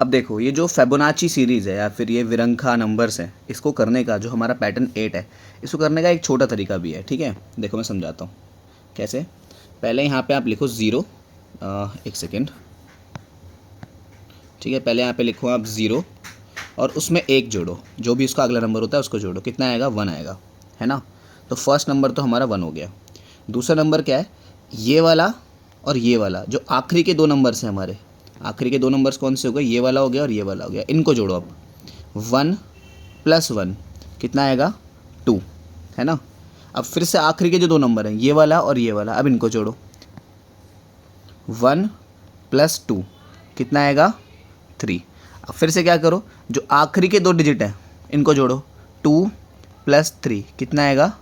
अब देखो ये जो फेबोनाची सीरीज़ है या फिर ये विरंखा नंबर्स हैं, इसको करने का जो हमारा पैटर्न 8 है, इसको करने का एक छोटा तरीका भी है। ठीक है, देखो मैं समझाता हूँ कैसे। पहले यहाँ पे आप लिखो 0, एक सेकेंड। ठीक है, पहले यहाँ पे लिखो आप 0 और उसमें 1 जोड़ो, जो भी उसका अगला नंबर होता है उसको जोड़ो, कितना आएगा 1 आएगा, है ना। तो फर्स्ट नंबर तो हमारा 1 हो गया। दूसरा नंबर क्या है, ये वाला और ये वाला, जो आखिरी के 2 नंबर्स हैं हमारे, आखिरी के 2 नंबर्स कौन से हो गए, ये वाला हो गया और ये वाला हो गया, इनको जोड़ो अब। 1 + 1 कितना आएगा 2, है ना। अब फिर से आखिरी के जो 2 नंबर हैं, ये वाला और ये वाला, अब इनको जोड़ो। 1 + 2 कितना आएगा 3। अब फिर से क्या करो, जो आखिरी के 2 डिजिट हैं इनको जोड़ो। 2 + 3 कितना आएगा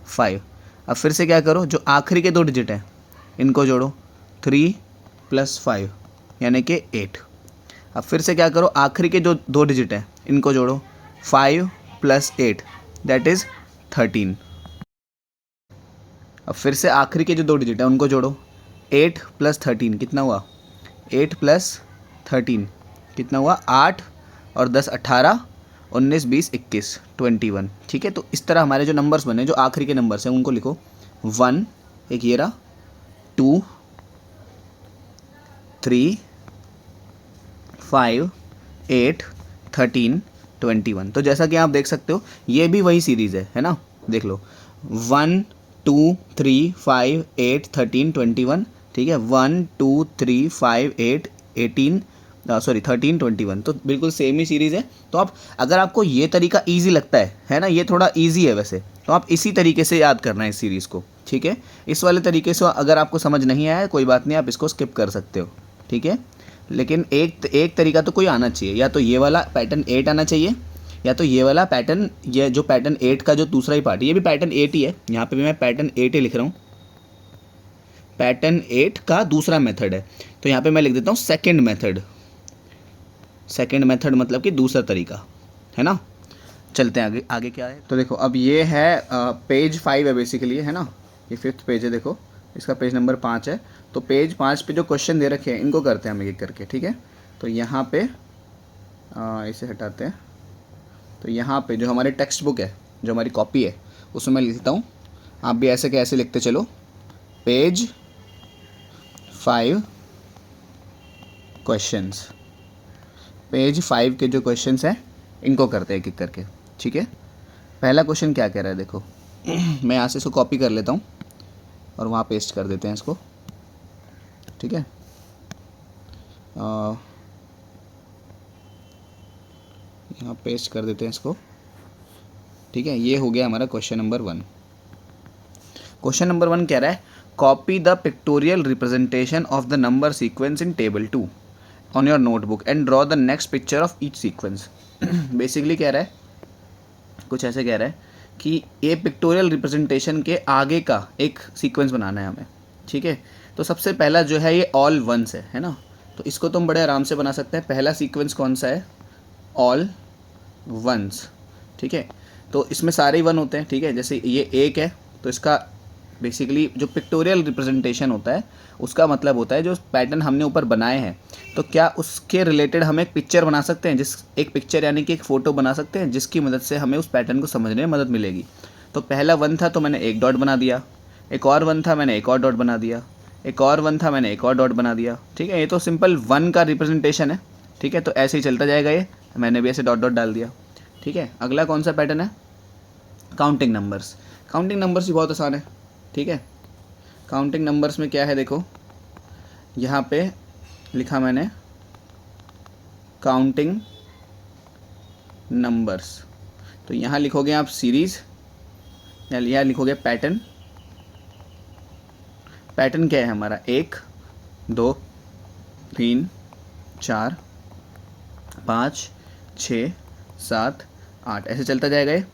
5। अब फिर से क्या करो, जो आखिरी के 2 डिजिट हैं इनको जोड़ो। 3 + 5 यानी कि 8। अब फिर से क्या करो, आखिरी के जो 2 डिजिट हैं इनको जोड़ो। 5 + 8 दैट इज़ 13। अब फिर से आखिरी के जो 2 डिजिट हैं उनको जोड़ो। 8 + 13 कितना हुआ, 8 + 13 कितना हुआ 8 और 10 18 19 20 21 21। ठीक है, तो इस तरह हमारे जो नंबर्स बने, जो आखिरी के नंबर्स हैं उनको लिखो। 1 एक ये रहा, 2 3 5 8 13 21। तो जैसा कि आप देख सकते हो ये भी वही सीरीज़ है ना। देख लो 1 2 3 5 8 13 21। ठीक है, 1 2 3 5 8 18 13 21। तो बिल्कुल सेम ही सीरीज़ है। तो आप अगर आपको ये तरीका ईजी लगता है ना, ये थोड़ा ईजी है वैसे, तो आप इसी तरीके से याद करना है इस सीरीज़ को। ठीक है, इस वाले तरीके से अगर आपको समझ नहीं आया कोई बात नहीं, आप इसको स्किप कर सकते हो। ठीक है, लेकिन एक तरीका तो कोई आना चाहिए, या तो ये वाला पैटर्न 8 आना चाहिए, या तो ये वाला पैटर्न, ये जो पैटर्न 8 का जो दूसरा ही पार्ट है, ये भी पैटर्न 8 ही है, यहाँ पे भी मैं पैटर्न 8 ही लिख रहा हूँ। पैटर्न 8 का दूसरा मेथड है, तो यहाँ पे मैं लिख देता हूँ सेकंड मेथड। सेकंड मेथड मतलब कि दूसरा तरीका, है ना। चलते हैं आगे। आगे क्या है, तो देखो अब ये है पेज 5 है बेसिकली, है ना। ये 5th पेज है, देखो इसका पेज नंबर 5 है। तो पेज 5 पे जो क्वेश्चन दे रखे हैं इनको करते हैं हम एक करके। ठीक है, तो यहाँ पे इसे हटाते हैं। तो यहाँ पे जो हमारी टेक्स्ट बुक है, जो हमारी कॉपी है, उसमें मैं लिखता हूँ, आप भी ऐसे कैसे लिखते चलो। पेज 5 क्वेश्चंस, पेज 5 के जो क्वेश्चंस हैं इनको करते हैं एक एक करके। ठीक है, पहला क्वेश्चन क्या कह रहा है देखो। मैं यहाँ से इसको कॉपी कर लेता हूँ और वहाँ पेस्ट कर देते हैं इसको। ठीक है, यहाँ पेस्ट कर देते हैं इसको। ठीक है, ये हो गया हमारा क्वेश्चन नंबर 1। क्वेश्चन नंबर 1 कह रहा है copy the pictorial representation of the number sequence in table 2 on your notebook and draw the next picture of each sequence. Basically कह रहा है, कुछ ऐसे कह रहा है कि ये पिक्टोरियल रिप्रेजेंटेशन के आगे का एक सीक्वेंस बनाना है हमें। ठीक है, तो सबसे पहला जो है ये ऑल वंस है ना। तो इसको तुम बड़े आराम से बना सकते हैं। पहला सीक्वेंस कौन सा है, ऑल वंस। ठीक है, तो इसमें सारे ही 1 होते हैं। ठीक है, जैसे ये 1 है तो इसका बेसिकली जो पिक्टोरियल रिप्रेजेंटेशन होता है उसका मतलब होता है जो पैटर्न हमने ऊपर बनाए हैं, तो क्या उसके रिलेटेड हम एक पिक्चर बना सकते हैं, एक पिक्चर यानी कि एक फ़ोटो बना सकते हैं जिसकी मदद से हमें उस पैटर्न को समझने में मदद मिलेगी। तो पहला 1 था तो मैंने एक डॉट बना दिया, एक और 1 था मैंने एक और डॉट बना दिया, एक और 1 था मैंने एक और डॉट बना दिया। ठीक है, ये तो सिंपल 1 का रिप्रेजेंटेशन है। ठीक है, तो ऐसे ही चलता जाएगा, ये मैंने भी ऐसे डॉट डॉट डाल दिया। ठीक है, अगला कौन सा पैटर्न है, काउंटिंग नंबर्स। काउंटिंग नंबर्स भी बहुत आसान है। ठीक है, काउंटिंग नंबर्स में क्या है देखो, यहाँ पे लिखा मैंने काउंटिंग नंबर्स। तो यहाँ लिखोगे आप सीरीज़, या यहाँ लिखोगे पैटर्न। पैटर्न क्या है हमारा, 1 2 3 4 5 6 7 8 ऐसे चलता जाएगा ये।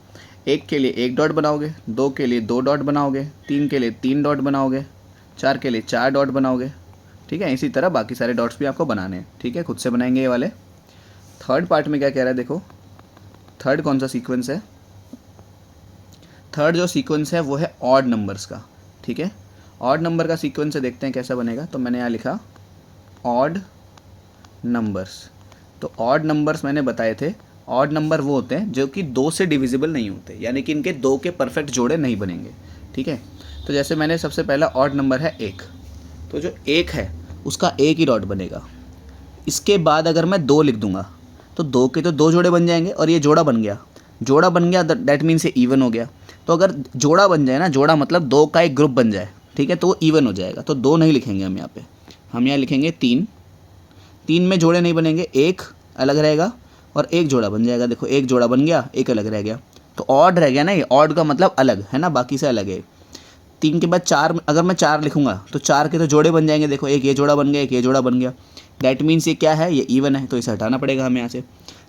1 के लिए 1 डॉट बनाओगे, 2 के लिए 2 डॉट बनाओगे, 3 के लिए 3 डॉट बनाओगे, 4 के लिए 4 डॉट बनाओगे। ठीक है, इसी तरह बाकी सारे डॉट्स भी आपको बनाने हैं। ठीक है, खुद से बनाएंगे ये वाले। थर्ड पार्ट में क्या कह रहा है देखो, थर्ड कौन सा सीक्वेंस है, थर्ड जो सीक्वेंस है वो है ऑड नंबर्स का। ठीक है, ऑड नंबर का सीक्वेंस है, देखते हैं कैसा बनेगा। तो मैंने यहाँ लिखा ऑड नंबर्स। तो ऑड नंबर्स मैंने बताए थे, ऑड नंबर वो होते हैं जो कि 2 से डिविजिबल नहीं होते, यानी कि इनके 2 के परफेक्ट जोड़े नहीं बनेंगे, ठीक है। तो जैसे मैंने सबसे पहला ऑड नंबर है 1, तो जो 1 है उसका एक ही डॉट बनेगा। इसके बाद अगर मैं 2 लिख दूंगा तो 2 के तो 2 जोड़े बन जाएंगे, और ये जोड़ा बन गया, जोड़ा बन गया दैट मीन्स ये इवन हो गया। तो अगर जोड़ा बन जाए ना, जोड़ा मतलब 2 का एक ग्रुप बन जाए, ठीक है, तो वो इवन हो जाएगा। तो 2 नहीं लिखेंगे हम यहाँ पे, हम यहाँ लिखेंगे 3। 3 में जोड़े नहीं बनेंगे, एक अलग रहेगा और एक जोड़ा बन जाएगा। देखो एक जोड़ा बन गया, एक अलग रह गया, तो ऑड रह गया ना, ये ऑड का मतलब अलग है ना, बाकी से अलग है। 3 के बाद 4, अगर मैं 4 लिखूंगा तो 4 के तो जोड़े बन जाएंगे। देखो एक ये जोड़ा बन गया, एक ये जोड़ा बन गया, दैट मीन्स ये क्या है, ये इवन है, तो इसे हटाना पड़ेगा हमें यहाँ से।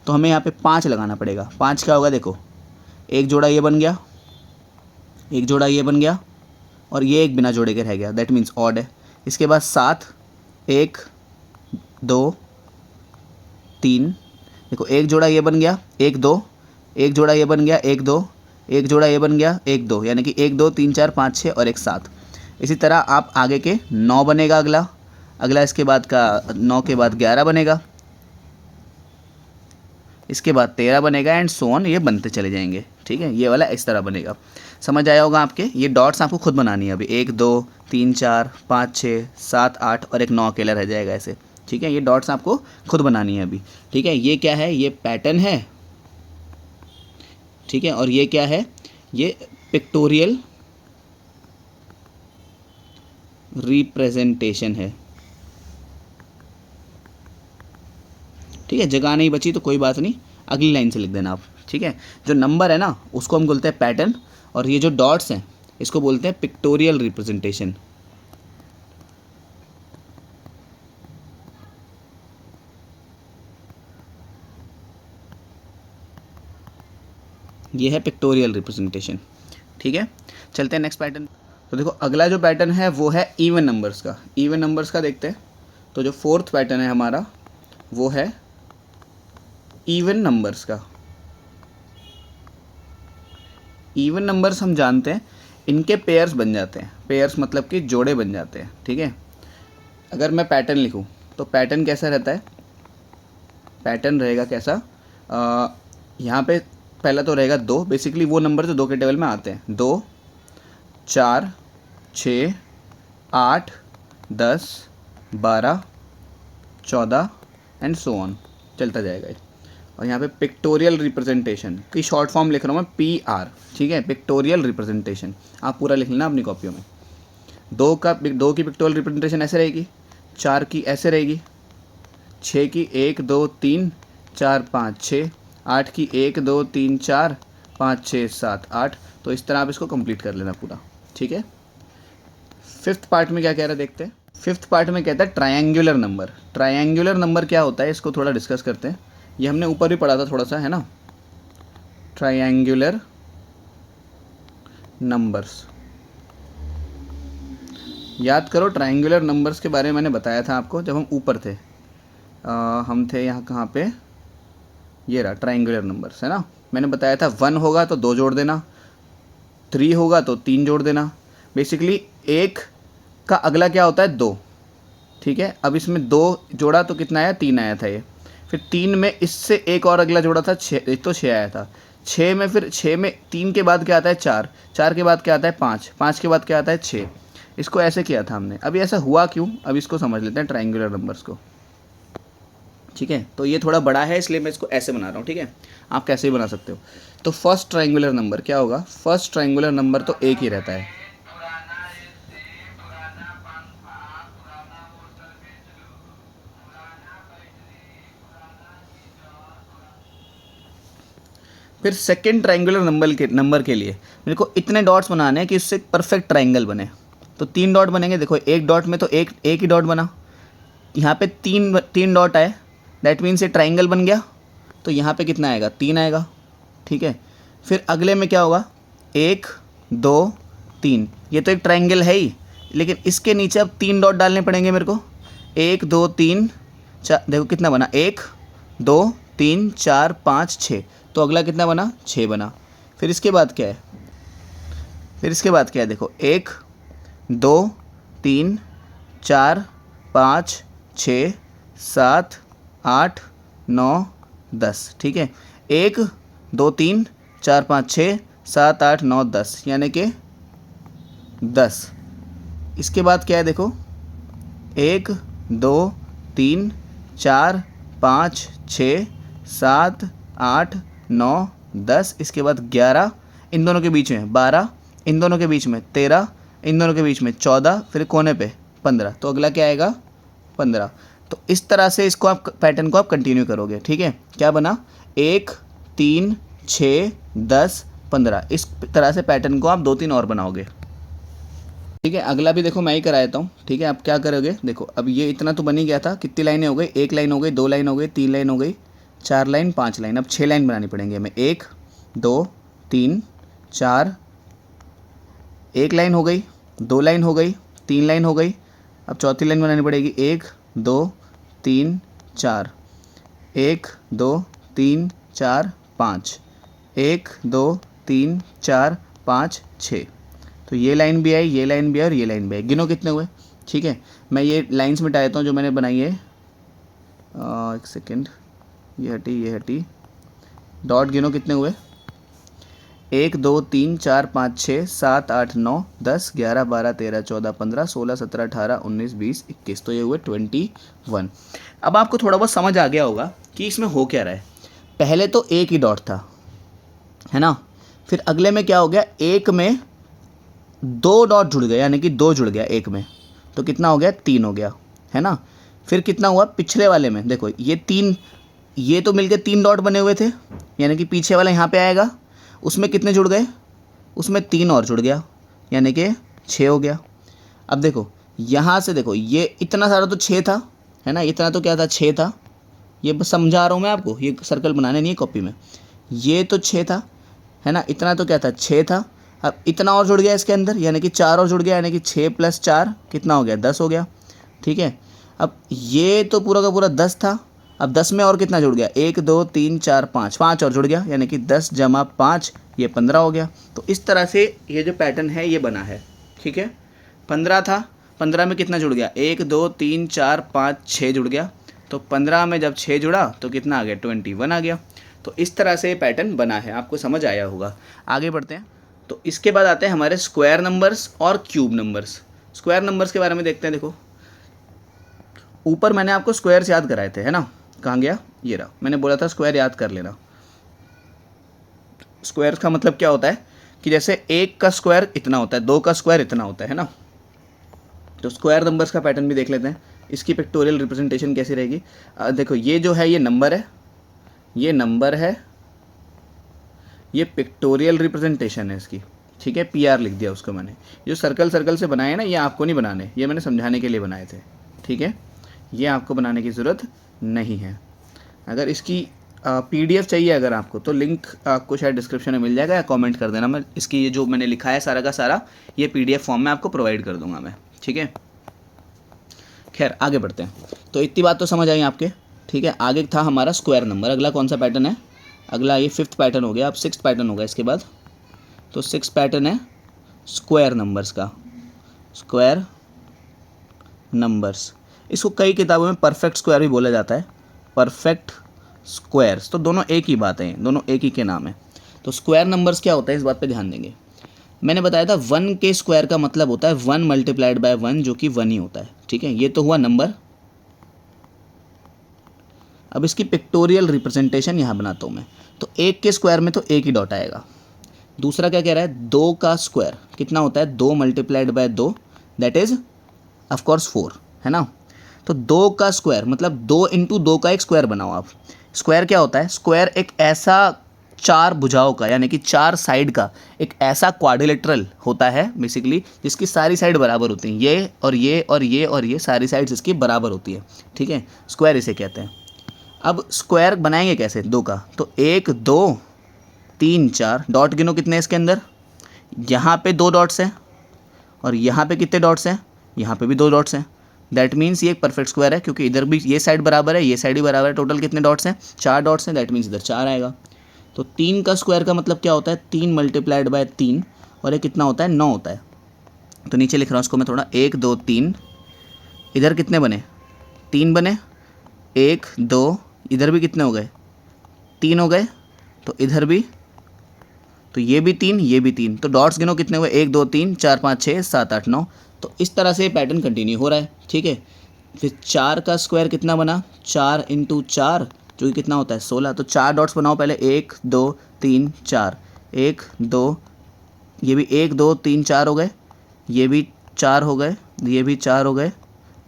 तो हमें यहाँ पे 5 लगाना पड़ेगा। 5 क्या होगा, देखो एक जोड़ा ये बन गया, एक जोड़ा ये बन गया, और ये एक बिना जोड़े के रह गया, दैट मीन्स ऑड है। इसके बाद 7, 1 2 3, देखो एक जोड़ा ये बन गया, 1 2, एक जोड़ा ये बन गया, 1 2, एक जोड़ा ये बन गया, 1 2, यानी कि 1 2 3 4 5 6 और एक 7। इसी तरह आप आगे के 9 बनेगा अगला इसके बाद का 9 के बाद 11 बनेगा, इसके बाद 13 बनेगा, एंड सो ऑन, ये बनते चले जाएंगे, ठीक है। ये वाला इस तरह बनेगा। समझ आया होगा आपके। ये डॉट्स आपको खुद बनानी है अभी, 1 2 3 4 5 6 7 8 और एक 9 अकेला रह जाएगा ऐसे, ठीक है। ये डॉट्स आपको खुद बनानी है अभी, ठीक है। ये क्या है, ये पैटर्न है, ठीक है, और ये क्या है, ये पिक्टोरियल रिप्रेजेंटेशन है, ठीक है। जगह नहीं बची तो कोई बात नहीं, अगली लाइन से लिख देना आप, ठीक है। जो नंबर है ना उसको हम बोलते हैं पैटर्न, और ये जो डॉट्स हैं इसको बोलते हैं पिक्टोरियल रिप्रेजेंटेशन। ये है पिक्टोरियल रिप्रेजेंटेशन, ठीक है। चलते हैं नेक्स्ट पैटर्न। तो देखो अगला जो पैटर्न है वो है इवन नंबर्स का। इवन नंबर्स का देखते हैं। तो जो 4th पैटर्न है हमारा वो है इवन नंबर्स का। इवन नंबर्स हम जानते हैं इनके पेयर्स बन जाते हैं, पेयर्स मतलब कि जोड़े बन जाते हैं, ठीक है। अगर मैं पैटर्न लिखूं तो पैटर्न कैसा रहता है, पैटर्न रहेगा कैसा, यहाँ पे पहला तो रहेगा 2, बेसिकली वो नंबर जो 2 के टेबल में आते हैं, 2 4 6 8 10 12 14 एंड सो ऑन, चलता जाएगा। और यहाँ पे पिक्टोरियल रिप्रेजेंटेशन की शॉर्ट फॉर्म लिख रहा हूँ मैं, PR, ठीक है। पिक्टोरियल रिप्रेजेंटेशन आप पूरा लिख लेना अपनी कॉपियों में। 2 की पिक्टोरियल रिप्रेजेंटेशन ऐसे रहेगी, 4 की ऐसे रहेगी, 6 की 1 2 3 4 5 6, 8 की 1 2 3 4 5 6 7 8। तो इस तरह आप इसको कंप्लीट कर लेना पूरा, ठीक है। 5th पार्ट में क्या कह रहा है देखते हैं। 5th पार्ट में कहता है ट्रायंगुलर नंबर। ट्रायंगुलर नंबर क्या होता है इसको थोड़ा डिस्कस करते हैं। ये हमने ऊपर भी पढ़ा था थोड़ा सा, है ना। ट्रायंगुलर नंबर्स, याद करो ट्रायंगुलर नंबर्स के बारे में मैंने बताया था आपको जब हम ऊपर थे। हम थे यहाँ कहाँ पे, ये रहा ट्रायंगुलर नंबर्स, है ना। मैंने बताया था 1 होगा तो 2 जोड़ देना, 3 होगा तो 3 जोड़ देना। बेसिकली 1 का अगला क्या होता है, 2, ठीक है। अब इसमें 2 जोड़ा तो कितना आया, 3 आया था ये। फिर 3 में इससे एक और अगला जोड़ा था 6, तो 6 आया था। 6 में फिर 6 में 3 के बाद क्या आता है 4, 4 के बाद क्या आता है 5, 5 के बाद क्या आता है 6। इसको ऐसे किया था हमने। अभी ऐसा हुआ क्यों, अब इसको समझ लेते हैं ट्रायंगुलर नंबर्स को, ठीक है। तो ये थोड़ा बड़ा है इसलिए मैं इसको ऐसे बना रहा हूँ, ठीक है। आप कैसे भी बना सकते हो। तो फर्स्ट ट्रायंगुलर नंबर क्या होगा, फर्स्ट ट्रायंगुलर नंबर तो एक ही रहता है, फिर सेकंड ट्रायंगुलर नंबर के लिए मेरे को इतने डॉट्स बनाने हैं कि इससे परफेक्ट ट्रायंगल बने। तो 3 डॉट बनेंगे। देखो एक डॉट में तो एक ही डॉट बना, यहाँ पे 3 डॉट आए, दैट मीन्स ये ट्रायंगल बन गया। तो यहाँ पे कितना आएगा, 3 आएगा, ठीक है। फिर अगले में क्या होगा, 1 2 3, ये तो एक ट्रायंगल है ही, लेकिन इसके नीचे अब 3 डॉट डालने पड़ेंगे मेरे को। 1 2 3 4, देखो कितना बना, 1 2 3 4 5 6, तो अगला कितना बना, 6 बना। फिर इसके बाद क्या है, देखो 1 2 3 4 5 6 7 8 9 10, ठीक है। 1 2 3 4 5 6 7 8 9 10 यानी कि 10। इसके बाद क्या है देखो, 1 2 3 4 5 6 7 8 9 10, इसके बाद 11, इन दोनों के बीच में 12, इन दोनों के बीच में 13, इन दोनों के बीच में 14, फिर कोने पे 15। तो अगला क्या आएगा 15। तो इस तरह से इसको आप पैटर्न को आप कंटिन्यू करोगे, ठीक है। क्या बना 1 3 6 10 15, इस तरह से पैटर्न को आप 2-3 और बनाओगे, ठीक है। अगला भी देखो मैं ही करा देता हूँ, ठीक है। आप क्या करोगे देखो, अब ये इतना तो बन ही गया था, कितनी लाइनें हो गई, 1 लाइन हो गई, 2 लाइन हो गई, 3 लाइन हो गई, 4 लाइन, 5 लाइन, अब 6 लाइन बनानी पड़ेंगे हमें। 1 2 3 4, 1 लाइन हो गई, 2 लाइन हो गई, 3 लाइन हो गई, अब चौथी लाइन बनानी पड़ेगी। 1 2 3 4, 1 2 3 4 5, 1 2 3 4 5 6। तो ये लाइन भी आई, ये लाइन भी आई और ये लाइन भी आई। गिनो कितने हुए, ठीक है। मैं ये लाइंस मिटा देता हूँ जो मैंने बनाई है। एक सेकेंड, ये हटी, ये हटी। डॉट गिनो कितने हुए, 1 2 3 4 5 6 7 8 9 10 11 12 13 14 15 16 17 18 19 20 21। तो ये हुए 21। अब आपको थोड़ा बहुत समझ आ गया होगा कि इसमें हो क्या रहा है। पहले तो एक ही डॉट था, है ना। फिर अगले में क्या हो गया, एक में 2 डॉट जुड़ गए, यानी कि 2 जुड़ गया एक में, तो कितना हो गया 3 हो गया, है ना। फिर कितना हुआ पिछले वाले में, देखो ये 3, ये तो मिलके 3 डॉट बने हुए थे, यानी कि पीछे वाला यहाँ पे आएगा, उसमें कितने जुड़ गए, उसमें 3 और जुड़ गया, यानी कि 6 हो गया। अब देखो यहाँ से देखो, ये इतना सारा तो 6 था, है ना, इतना तो क्या था 6 था, ये बस समझा रहा हूँ मैं आपको, ये सर्कल बनाने नहीं है कॉपी में। ये तो 6 था, है ना, इतना तो क्या था 6 था। अब इतना और जुड़ गया इसके अंदर, यानी कि 4 और जुड़ गया, यानी कि 6 + 4 कितना हो गया 10 हो गया, ठीक है। अब ये तो पूरा का पूरा 10 था, अब 10 में और कितना जुड़ गया, 1 2 3 4 5, 5 और जुड़ गया, यानी कि 10 + 5 ये 15 हो गया। तो इस तरह से ये जो पैटर्न है ये बना है, ठीक है। 15 था, 15 में कितना जुड़ गया, 1 2 3 4 5 6 जुड़ गया, तो 15 में जब 6 जुड़ा तो कितना आ गया 21 आ गया। तो इस तरह से ये पैटर्न बना है, आपको समझ आया होगा। आगे बढ़ते हैं। तो इसके बाद आते हैं हमारे स्क्वायर नंबर्स और क्यूब नंबर्स। स्क्वायर नंबर्स के बारे में देखते हैं। देखो ऊपर मैंने आपको स्क्वायर्स याद कराए थे, है ना, कहाँ गया, ये रहा, मैंने बोला था स्क्वायर याद कर लेना। स्क्वायर का मतलब क्या होता है कि जैसे 1 का स्क्वायर इतना होता है, 2 का स्क्वायर इतना होता है ना। तो स्क्वायर नंबर्स का पैटर्न भी देख लेते हैं, इसकी पिक्टोरियल रिप्रेजेंटेशन कैसी रहेगी। देखो ये जो है ये नंबर है, ये नंबर है, ये पिक्टोरियल रिप्रेजेंटेशन है इसकी, ठीक है। PR लिख दिया उसको मैंने। जो सर्कल सर्कल से बनाए हैं ना, ये आपको नहीं बनाने, ये मैंने समझाने के लिए बनाए थे, ठीक है। ये आपको बनाने की ज़रूरत नहीं है। अगर इसकी PDF चाहिए अगर आपको, तो लिंक आपको शायद डिस्क्रिप्शन में मिल जाएगा, या कमेंट कर देना, मैं इसकी ये जो मैंने लिखा है सारा का सारा ये PDF फॉर्म में आपको प्रोवाइड कर दूंगा मैं, ठीक है। खैर आगे बढ़ते हैं। तो इतनी बात तो समझ आई आपके, ठीक है। आगे था हमारा स्क्वायर नंबर। अगला कौन सा पैटर्न है, अगला ये 5th पैटर्न हो गया, अब 6th पैटर्न होगा इसके बाद। तो 6th पैटर्न है स्क्वायर नंबर्स का। स्क्वायर नंबर्स, इसको कई किताबों में परफेक्ट स्क्वायर भी बोला जाता है, परफेक्ट स्क्वायर्स। तो दोनों एक ही बात है, दोनों एक ही के नाम है। तो स्क्वायर नंबर्स क्या होता है इस बात पे ध्यान देंगे। मैंने बताया था 1 के स्क्वायर का मतलब होता है 1 × 1 जो कि 1 ही होता है, ठीक है। ये तो हुआ नंबर। अब इसकी पिक्टोरियल रिप्रेजेंटेशन यहाँ बनाता हूँ मैं। तो 1 के स्क्वायर में तो 1 ही डॉट आएगा। दूसरा क्या कह रहा है, 2 का स्क्वायर कितना होता है, 2 × 2 दैट इज ऑफकोर्स 4, है ना। तो 2 का स्क्वायर मतलब 2 × 2 का एक स्क्वायर बनाओ आप। स्क्वायर क्या होता है, स्क्वायर एक ऐसा 4 भुजाओं का, यानी कि 4 साइड का एक ऐसा क्वाड्रिलेटरल होता है बेसिकली, जिसकी सारी साइड बराबर होती हैं, ये और ये और ये और ये सारी साइड्स इसकी बराबर होती है, ठीक है। स्क्वायर इसे कहते हैं। अब स्क्वायर बनाएंगे कैसे 2 का, तो 1 2 3 4 डॉट गिनो कितने हैं इसके अंदर, यहाँ पे 2 डॉट्स हैं और यहाँ पे कितने डॉट्स हैं, यहाँ पे भी 2 डॉट्स हैं। दैट मीन्स ये एक परफेक्ट स्क्वायर है, क्योंकि इधर भी ये साइड बराबर है, ये साइड भी बराबर है। टोटल कितने डॉट्स हैं, 4 डॉट्स हैं, दैट मीन्स इधर 4 आएगा। तो 3 का स्क्वायर का मतलब क्या होता है, 3 × 3 और ये कितना होता है 9 होता है। तो नीचे लिख रहा हूँ उसको मैं थोड़ा, 1 2 3, इधर कितने बने 3 बने, 1 2 इधर भी कितने हो गए, 3 हो गए, तो इधर भी, तो ये भी 3, ये भी 3, तो डॉट्स गिनो कितने हुए, 1 2 3 4 5 6 7 8 9। तो इस तरह से पैटर्न कंटिन्यू हो रहा है, ठीक है। फिर 4 का स्क्वायर कितना बना, 4 इंटू 4 जो कि कितना होता है 16। तो 4 डॉट्स बनाओ पहले, 1 2 3 4, 1 2, ये भी 1 2 3 4 हो गए, ये भी 4 हो गए, ये भी 4 हो गए,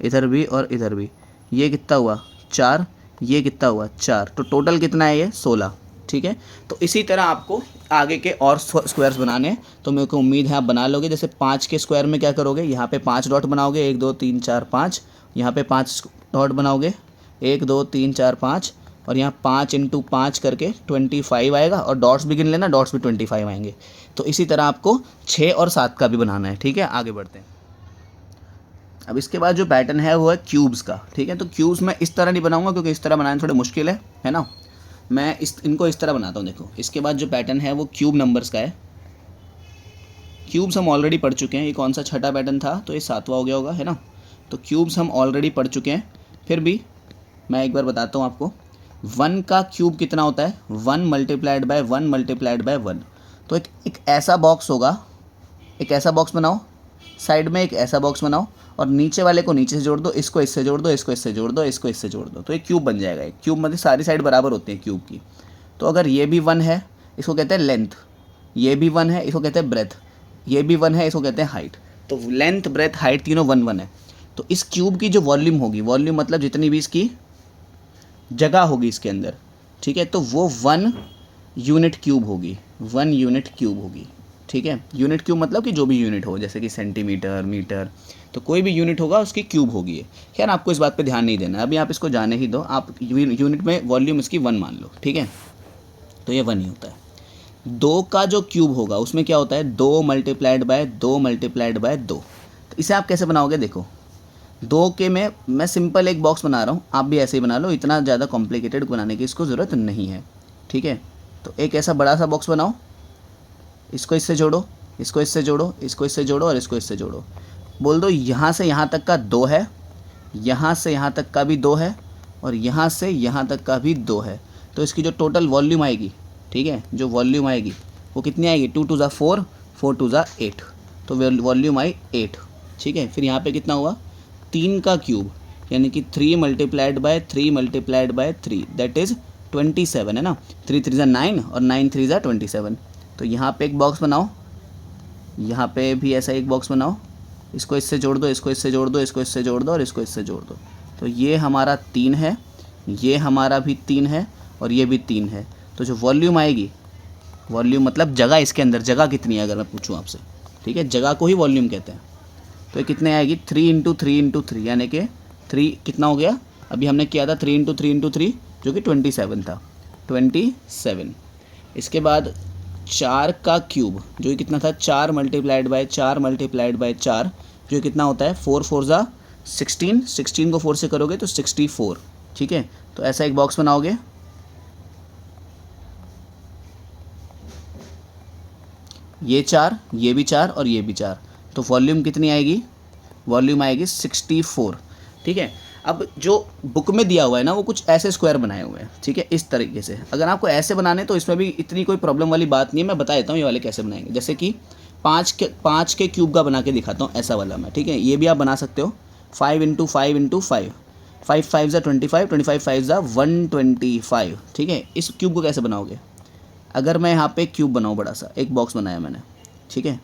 इधर भी और इधर भी। ये कितना हुआ 4, ये कितना हुआ 4, तो टोटल कितना है ये 16, ठीक है। तो इसी तरह आपको आगे के और स्क्वायर्स बनाने हैं, तो मेरे को उम्मीद है आप बना लोगे। जैसे 5 के स्क्वायर में क्या करोगे, यहाँ पे 5 डॉट बनाओगे, 1 2 3 4 5, यहाँ पे 5 डॉट बनाओगे, 1 2 3 4 5, और यहाँ 5 इंटू 5 करके 25 आएगा, और डॉट्स भी गिन लेना, डॉट्स भी 25 आएंगे। तो इसी तरह आपको 6 और 7 का भी बनाना है, ठीक है। आगे बढ़ते हैं। अब इसके बाद जो पैटर्न है वो है क्यूब्स का, ठीक है। तो क्यूब्स मैं इस तरह नहीं बनाऊंगा क्योंकि इस तरह बनाना थोड़ा मुश्किल है ना। मैं इनको इस तरह बनाता हूँ। देखो इसके बाद जो पैटर्न है वो क्यूब नंबर्स का है। क्यूब्स हम ऑलरेडी पढ़ चुके हैं, ये कौन सा छठा पैटर्न था, तो ये 7वां हो गया होगा, है ना। तो क्यूब्स हम ऑलरेडी पढ़ चुके हैं, फिर भी मैं एक बार बताता हूँ आपको। 1 का क्यूब कितना होता है, 1 मल्टीप्लाइड बाय 1 मल्टीप्लाइड बाय 1। तो एक ऐसा बॉक्स होगा, एक ऐसा बॉक्स बनाओ, साइड में एक ऐसा बॉक्स बनाओ, और नीचे वाले को नीचे से जोड़ दो, इसको इससे जोड़ दो, इसको इससे जोड़ दो, इसको इससे जोड़ दो, तो एक क्यूब बन जाएगा। एक क्यूब मतलब सारी साइड बराबर होती है क्यूब की। तो अगर ये भी 1 है, इसको कहते हैं लेंथ, ये भी 1 है, इसको कहते हैं ब्रेथ, ये भी 1 है, इसको कहते हैं हाइट। तो लेंथ ब्रेथ हाइट तीनों 1 1 है। तो इस क्यूब की जो वॉल्यूम होगी, वॉल्यूम मतलब जितनी भी इसकी जगह होगी इसके अंदर, ठीक है, तो वो 1 यूनिट क्यूब होगी, 1 यूनिट क्यूब होगी, ठीक है। यूनिट क्यूब मतलब कि जो भी यूनिट हो, जैसे कि सेंटीमीटर, मीटर, तो कोई भी यूनिट होगा उसकी क्यूब होगी ये। खैर आपको इस बात पे ध्यान नहीं देना, अभी आप इसको जाने ही दो। आप यूनिट में वॉल्यूम इसकी 1 मान लो, ठीक है। तो ये 1 ही होता है। 2 का जो क्यूब होगा उसमें क्या होता है, 2 मल्टीप्लाइड बाय 2 मल्टीप्लाइड बाय 2। तो इसे आप कैसे बनाओगे, देखो 2 के में मैं सिंपल एक बॉक्स बना रहा हूँ, आप भी ऐसे ही बना लो, इतना ज़्यादा कॉम्प्लिकेटेड बनाने की इसको ज़रूरत नहीं है, ठीक है। तो एक ऐसा बड़ा सा बॉक्स बनाओ, इसको इससे जोड़ो, इसको इससे जोड़ो, इसको इससे जोड़ो, और इसको इससे जोड़ो। बोल दो यहाँ से यहाँ तक का 2 है, यहाँ से यहाँ तक का भी 2 है, और यहाँ से यहाँ तक का भी 2 है। तो इसकी जो टोटल वॉल्यूम आएगी, ठीक है, जो वॉल्यूम आएगी वो कितनी आएगी, 2 2 ज़ा 4, 4 2 ज़ा 8, तो वॉल्यूम आई 8, ठीक है। फिर यहाँ पे कितना हुआ, 3 का क्यूब, यानी कि 3 multiplied by 3 multiplied by 3, that is 27, है ना। 3 3 ज़ा 9 और 9 3 ज़ा 27। तो यहाँ पे एक बॉक्स बनाओ, यहाँ पे भी ऐसा एक बॉक्स बनाओ, इसको इससे जोड़ दो, इसको इससे जोड़ दो, इसको इससे जोड़ दो, और इसको इससे जोड़ दो। तो ये हमारा 3 है, ये हमारा भी 3 है, और ये भी 3 है। तो जो वॉल्यूम आएगी, वॉल्यूम मतलब जगह, इसके अंदर जगह कितनी है अगर मैं पूछूँ आपसे, ठीक है, जगह को ही वॉल्यूम कहते हैं। तो ये कितने आएगी, 3 इंटू 3 इंटू 3, यानी कि 3 कितना हो गया, अभी हमने किया था 3 इंटू 3 इंटू 3 जो कि 27 था, 27। इसके बाद 4 का क्यूब जो कि कितना था, 4 मल्टीप्लाइड बाय 4 मल्टीप्लाइड बाय 4 जो कितना होता है, 4 4 ज़ा 16, 16 को 4 से करोगे तो 64, ठीक है। तो ऐसा एक बॉक्स बनाओगे, ये 4, ये भी 4 और ये भी 4, तो वॉल्यूम कितनी आएगी, वॉल्यूम आएगी 64, ठीक है। अब जो बुक में दिया हुआ है ना वो कुछ ऐसे स्क्वायर बनाए हुए हैं, ठीक है, इस तरीके से। अगर आपको ऐसे बनाने तो इसमें भी इतनी कोई प्रॉब्लम वाली बात नहीं है, मैं बता देता हूँ ये वाले कैसे बनाएंगे। जैसे कि 5 के क्यूब का बना के दिखाता हूँ ऐसा वाला मैं, ठीक है। ये भी आप बना सकते हो, 5 इंटू 5 इंटू 5, 5 5 ज़ा 25, 25 5 ज़ा 125, ठीक है। इस क्यूब को कैसे बनाओगे, अगर मैं यहाँ पे एक क्यूब बनाऊँ, बड़ा सा एक बॉक्स बनाया मैंने, ठीक है।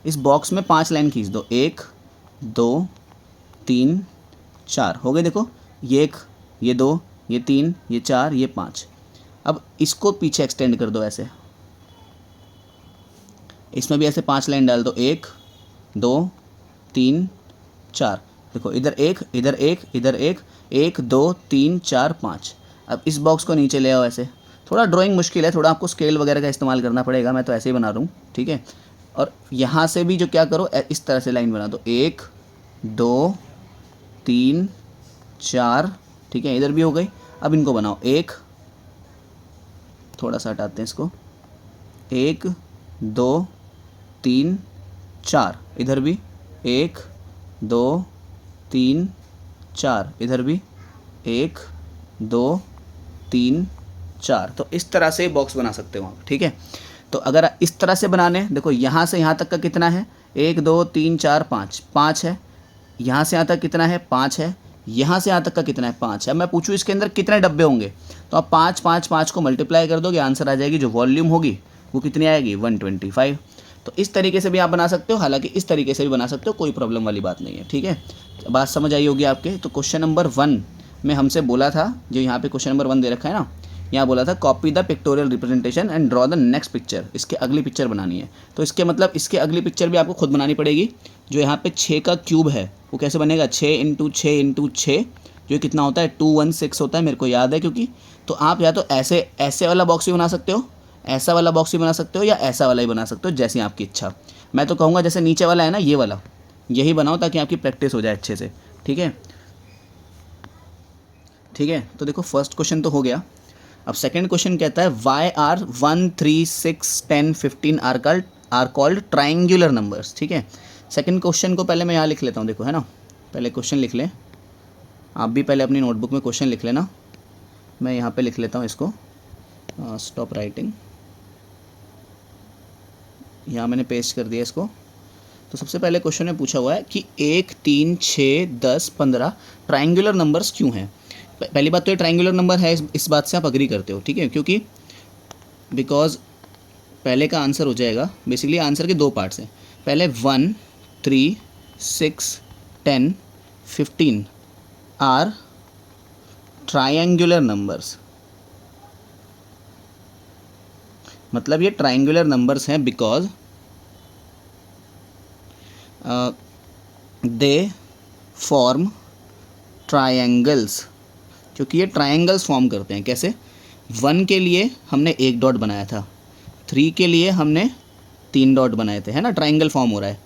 इस बॉक्स में 5 लाइन खींच दो, 1 2 3 4 हो गए, देखो ये 1, ये 2, ये 3, ये 4, ये 5। अब इसको पीछे एक्सटेंड कर दो ऐसे, इसमें भी ऐसे 5 लाइन डाल दो, 1 2 3 4, देखो इधर 1 इधर 1 इधर 1, 1 2 3 4 5। अब इस बॉक्स को नीचे ले आओ ऐसे, थोड़ा ड्राइंग मुश्किल है, थोड़ा आपको स्केल वगैरह का इस्तेमाल करना पड़ेगा, मैं तो ऐसे ही बना रहा हूँ, ठीक है। और यहाँ से भी जो क्या करो, इस तरह से लाइन बना दो, 1 2 3 4, ठीक है, इधर भी हो गई। अब इनको बनाओ, 1, थोड़ा सा हटाते हैं इसको, 1 2 3 4, इधर भी 1 2 3 4, इधर भी 1 2 3 4। तो इस तरह से बॉक्स बना सकते हो आप, ठीक है। तो अगर इस तरह से बनाने हैं, देखो यहाँ से यहाँ तक का कितना है, 1 2 3 4 5, 5 है। यहाँ से यहाँ तक कितना है, 5 है। यहाँ से यहाँ तक का कितना है, 5 है। अब मैं पूछूँ इसके अंदर कितने डब्बे होंगे, तो आप 5 5 5 को मल्टीप्लाई कर दोगे, आंसर आ जाएगी। जो वॉल्यूम होगी वो कितनी आएगी, 125। तो इस तरीके से भी आप बना सकते हो, हालांकि इस तरीके से भी बना सकते हो, कोई प्रॉब्लम वाली बात नहीं है, ठीक है। बात समझ आई होगी आपके। तो क्वेश्चन नंबर 1 में हमसे बोला था, जो यहाँ पे क्वेश्चन नंबर 1 दे रखा है ना, यहाँ बोला था copy the pictorial representation and draw the next picture. इसके अगली पिक्चर बनानी है। तो इसके मतलब इसके अगली पिक्चर भी आपको खुद बनानी पड़ेगी। जो यहाँ पे 6 का क्यूब है वो कैसे बनेगा, 6 × 6 × 6, जो कितना होता है, 216 होता है, मेरे को याद है क्योंकि। तो आप या तो ऐसे वाला बॉक्स भी बना सकते हो, ऐसा वाला बॉक्स भी बना सकते हो, या ऐसा वाला ही बना सकते हो, जैसी आपकी इच्छा। मैं तो कहूँगा जैसे नीचे वाला है ना, ये वाला, यही बनाओ ताकि आपकी प्रैक्टिस हो जाए अच्छे से, ठीक है। ठीक है, तो देखो फर्स्ट क्वेश्चन तो हो गया। अब सेकंड क्वेश्चन कहता है why are 1 3 6 10 15 are called triangular numbers, ठीक है। सेकंड क्वेश्चन को पहले मैं यहाँ लिख लेता हूँ, देखो है ना, पहले क्वेश्चन लिख लें। आप भी पहले अपनी नोटबुक में क्वेश्चन लिख लेना। मैं यहाँ पे लिख लेता हूँ इसको, स्टॉप राइटिंग। यहाँ मैंने पेस्ट कर दिया इसको। तो सबसे पहले क्वेश्चन में पूछा हुआ है कि 1 3 6 10 15 ट्राइंगुलर नंबर्स क्यों हैं। पहली बात तो ये ट्राइंगुलर नंबर है, इस बात से आप अग्री करते हो, ठीक है, क्योंकि बिकॉज पहले का आंसर हो जाएगा, बेसिकली आंसर के 2 पार्ट्स हैं। पहले 1 3 6 10 15 आर ट्राइंगुलर नंबर्स, मतलब ये ट्राइंगुलर नंबर्स हैं बिकॉज दे फॉर्म ट्रायंगल्स, क्योंकि ये ट्रायंगल्स फॉर्म करते हैं। कैसे, 1 के लिए हमने 1 डॉट बनाया था, 3 के लिए हमने 3 डॉट बनाए थे, है ना, ट्रायंगल फॉर्म हो रहा है।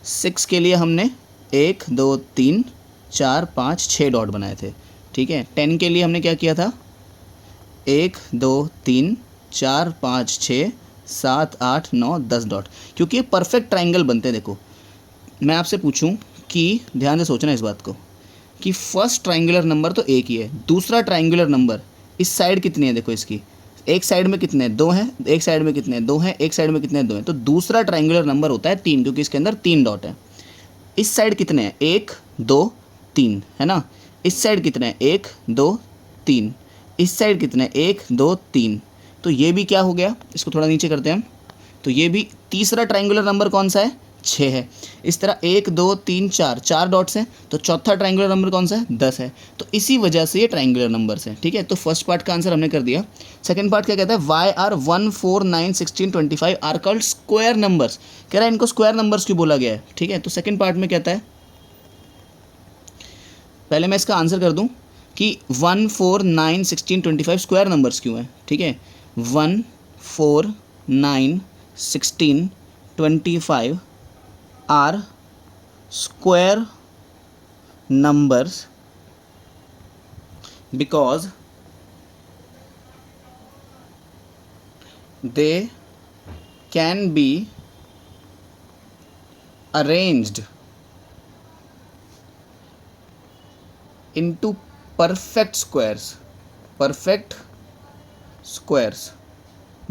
6 के लिए हमने 1 2 3 4 5 6 डॉट बनाए थे, ठीक है। 10 के लिए हमने क्या किया था, 1 2 3 4 5 6 7 8 9 10 डॉट, क्योंकि ये परफेक्ट ट्रायंगल बनते हैं। देखो मैं आपसे पूछूं कि ध्यान से सोचना इस बात को, कि फर्स्ट ट्रायंगुलर नंबर तो एक ही है, दूसरा ट्रायंगुलर नंबर इस साइड कितनी है, देखो इसकी एक साइड में कितने हैं, 2 हैं, एक साइड में कितने हैं, 2 हैं, एक साइड में कितने हैं, 2 हैं। तो दूसरा ट्रायंगुलर नंबर होता है 3, क्योंकि इसके अंदर 3 डॉट है। इस साइड कितने हैं, 1 2 3, है ना। इस साइड कितने हैं, 1 2 3, इस साइड कितने हैं, 1 2 3। तो ये भी क्या हो गया, इसको थोड़ा नीचे करते हैं हम, तो ये भी तीसरा ट्रायंगुलर नंबर कौन सा है, 6 है। इस तरह 1 2 3 4 डॉट्स हैं, तो चौथा ट्रायंगुलर नंबर कौन सा है, 10 है। तो इसी वजह से ये ट्रायंगुलर नंबर्स हैं, ठीक है। तो फर्स्ट पार्ट का आंसर हमने कर दिया। सेकंड पार्ट क्या कहता है, why are 1 4 9 16 25 are called square numbers, कह रहा है इनको स्क्वायर नंबर्स क्यों बोला गया है, ठीक है। तो सेकंड पार्ट में कहता है, पहले मैं इसका आंसर कर दूं कि 1 4 9 16 25 स्क्वायर नंबर्स क्यों है, ठीक है। 1 4 9 16 25 are square numbers because they can be arranged into perfect squares, perfect squares।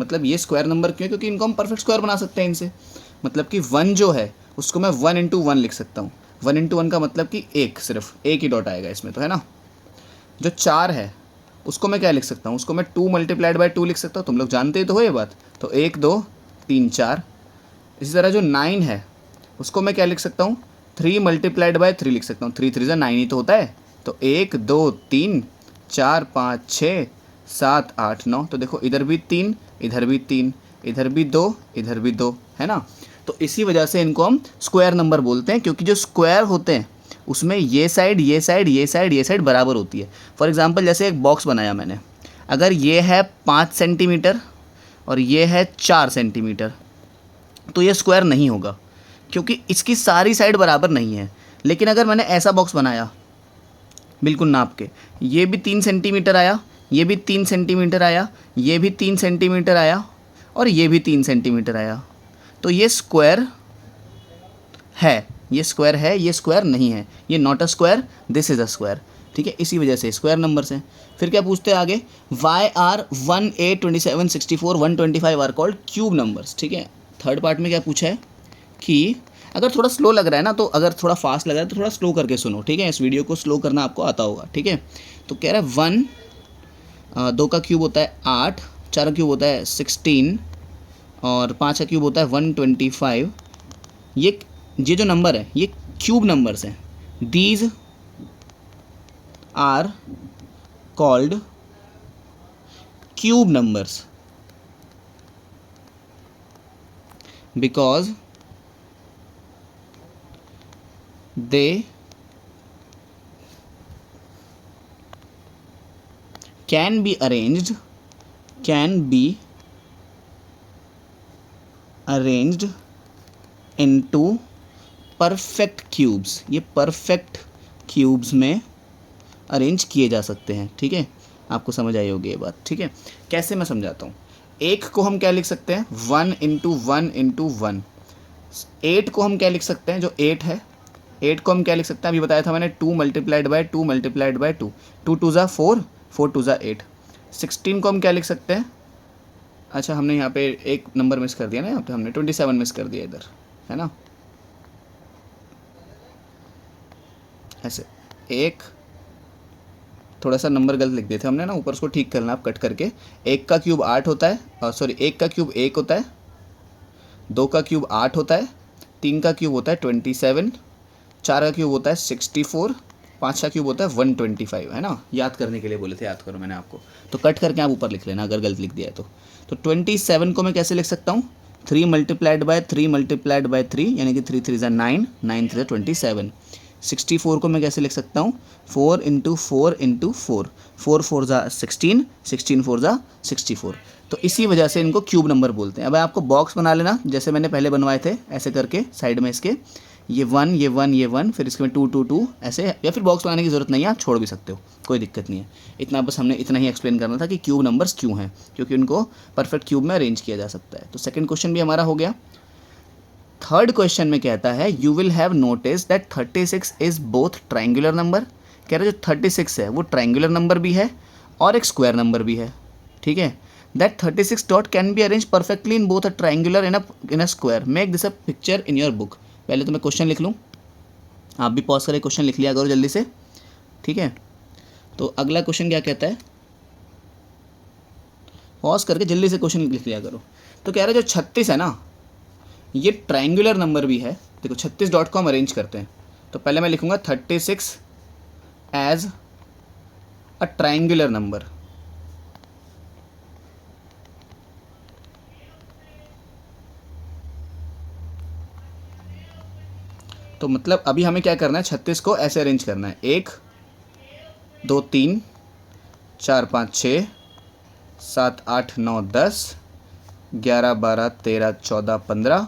मतलब ये स्क्वायर नंबर क्यों है, क्योंकि इनको हम परफेक्ट स्क्वायर बना सकते हैं इनसे। मतलब कि 1 जो है उसको मैं 1 × 1 लिख सकता हूँ। 1 × 1 का मतलब कि एक, सिर्फ एक ही डॉट आएगा इसमें, तो है ना। जो 4 है उसको मैं क्या लिख सकता हूँ, उसको मैं 2 × 2 लिख सकता हूँ, तुम लोग जानते ही तो हो ये बात। तो 1 2 3 4। इसी तरह जो 9 है उसको मैं क्या लिख सकता हूँ, 3 × 3 लिख सकता हूँ। 3 3 9 ही तो होता है। तो 1 2 3 4 5 6 7 8 9। तो देखो इधर भी 3, इधर भी 3, इधर भी 2, इधर भी 2, है ना। तो इसी वजह से इनको हम स्क्वायर नंबर बोलते हैं, क्योंकि जो स्क्वायर होते हैं उसमें ये साइड ये साइड ये साइड ये साइड बराबर होती है। फॉर एग्जांपल जैसे एक बॉक्स बनाया मैंने, अगर ये है 5 सेंटीमीटर और ये है 4 सेंटीमीटर, तो ये स्क्वायर नहीं होगा, क्योंकि इसकी सारी साइड बराबर नहीं है। लेकिन अगर मैंने ऐसा बॉक्स बनाया बिल्कुल नाप के, ये भी 3 सेंटीमीटर आया, ये भी 3 सेंटीमीटर आया, ये भी 3 सेंटीमीटर आया और ये भी 3 सेंटीमीटर आया, तो ये स्क्वायर है, ये स्क्वायर है, ये स्क्वायर नहीं है, ये not a square, this is a square. ठीक है, इसी वजह से स्क्वायर नंबर्स हैं। फिर क्या पूछते हैं आगे, why are 1, 8, 27, 64, 125 are called cube numbers. ठीक है, थर्ड पार्ट में क्या पूछा है कि अगर थोड़ा स्लो लग रहा है ना, तो अगर थोड़ा फास्ट लग रहा है तो थोड़ा स्लो करके सुनो। ठीक है, इस वीडियो को स्लो करना आपको आता होगा। ठीक है, तो कह रहा है 1, 2 का क्यूब होता है 8, 4 का क्यूब होता है 16 और 5 का क्यूब होता है 125। ये जो नंबर है ये क्यूब नंबर्स हैं। These are called cube numbers because they can be arranged into perfect cubes। ये परफेक्ट क्यूब्स में अरेंज किए जा सकते हैं। ठीक है, आपको समझ आई होगी ये बात। ठीक है, कैसे मैं समझाता हूँ। एक को हम क्या लिख सकते हैं, 1 × 1 × 1। 8 को हम क्या लिख सकते हैं, जो 8 है 8 को हम क्या लिख सकते हैं, अभी बताया था मैंने 2 × 2 × 2, 2 2 ज़ा 4, 4 2 ज़ा 8। 16 को हम क्या लिख सकते हैं, अच्छा हमने यहाँ पे एक नंबर मिस कर दिया ना, यहाँ पे हमने 27 मिस कर दिया इधर, है ना। ऐसे एक थोड़ा सा नंबर गलत लिख दिए थे हमने ना, ऊपर उसको ठीक करना आप कट करके। 1 का क्यूब 8 होता है, सॉरी 1 का क्यूब 1 होता है, 2 का क्यूब 8 होता है, 3 का क्यूब होता है 27, 4 का क्यूब होता है 64, 5 का क्यूब होता है 125, है ना। याद करने के लिए बोले थे, याद करो मैंने आपको, तो कट करके आप ऊपर लिख लेना अगर गलत लिख दिया है तो 27 को मैं कैसे लिख सकता हूँ, 3 × 3 × 3 यानी कि 3 3 ज़ा 9, 9 3 ज़ा 27। 64 को मैं कैसे लिख सकता हूँ, 4 × 4 × 4, 4 4 ज़ा 16, 16 4 ज़ा 64। तो इसी वजह से इनको क्यूब नंबर बोलते हैं। अब आपको बॉक्स बना लेना जैसे मैंने पहले बनवाए थे, ऐसे करके साइड में इसके ये 1 ये 1 ये 1, फिर इसके में 2 2 2 ऐसे, या फिर बॉक्स बनाने की ज़रूरत नहीं है, आप छोड़ भी सकते हो, कोई दिक्कत नहीं है। इतना बस हमने इतना ही एक्सप्लेन करना था कि क्यूब नंबर्स क्यों हैं, क्योंकि उनको परफेक्ट क्यूब में अरेंज किया जा सकता है। तो सेकंड क्वेश्चन भी हमारा हो गया। थर्ड क्वेश्चन में कहता है you will have notice that 36 is both triangular number. कह रहे जो 36 है वो ट्रायंगुलर नंबर भी है और एक स्क्वायर नंबर भी है। ठीक है, that 36 dot can be arrange perfectly in both a triangular in a square, make this a picture in your book. पहले तो मैं क्वेश्चन लिख लूँ, आप भी पॉज करके क्वेश्चन लिख लिया करो जल्दी से। ठीक है, तो अगला क्वेश्चन क्या कहता है, पॉज करके जल्दी से क्वेश्चन लिख लिया करो। तो कह रहा है जो 36 है ना, ये ट्रायंगुलर नंबर भी है। देखो 36 डॉट को हम अरेंज करते हैं, तो पहले मैं लिखूंगा 36 एज अ ट्रायंगुलर नंबर। तो मतलब अभी हमें क्या करना है, 36 को ऐसे अरेंज करना है, 1 2 3 4 5 6 7 8 9 10 11 12 13 14 15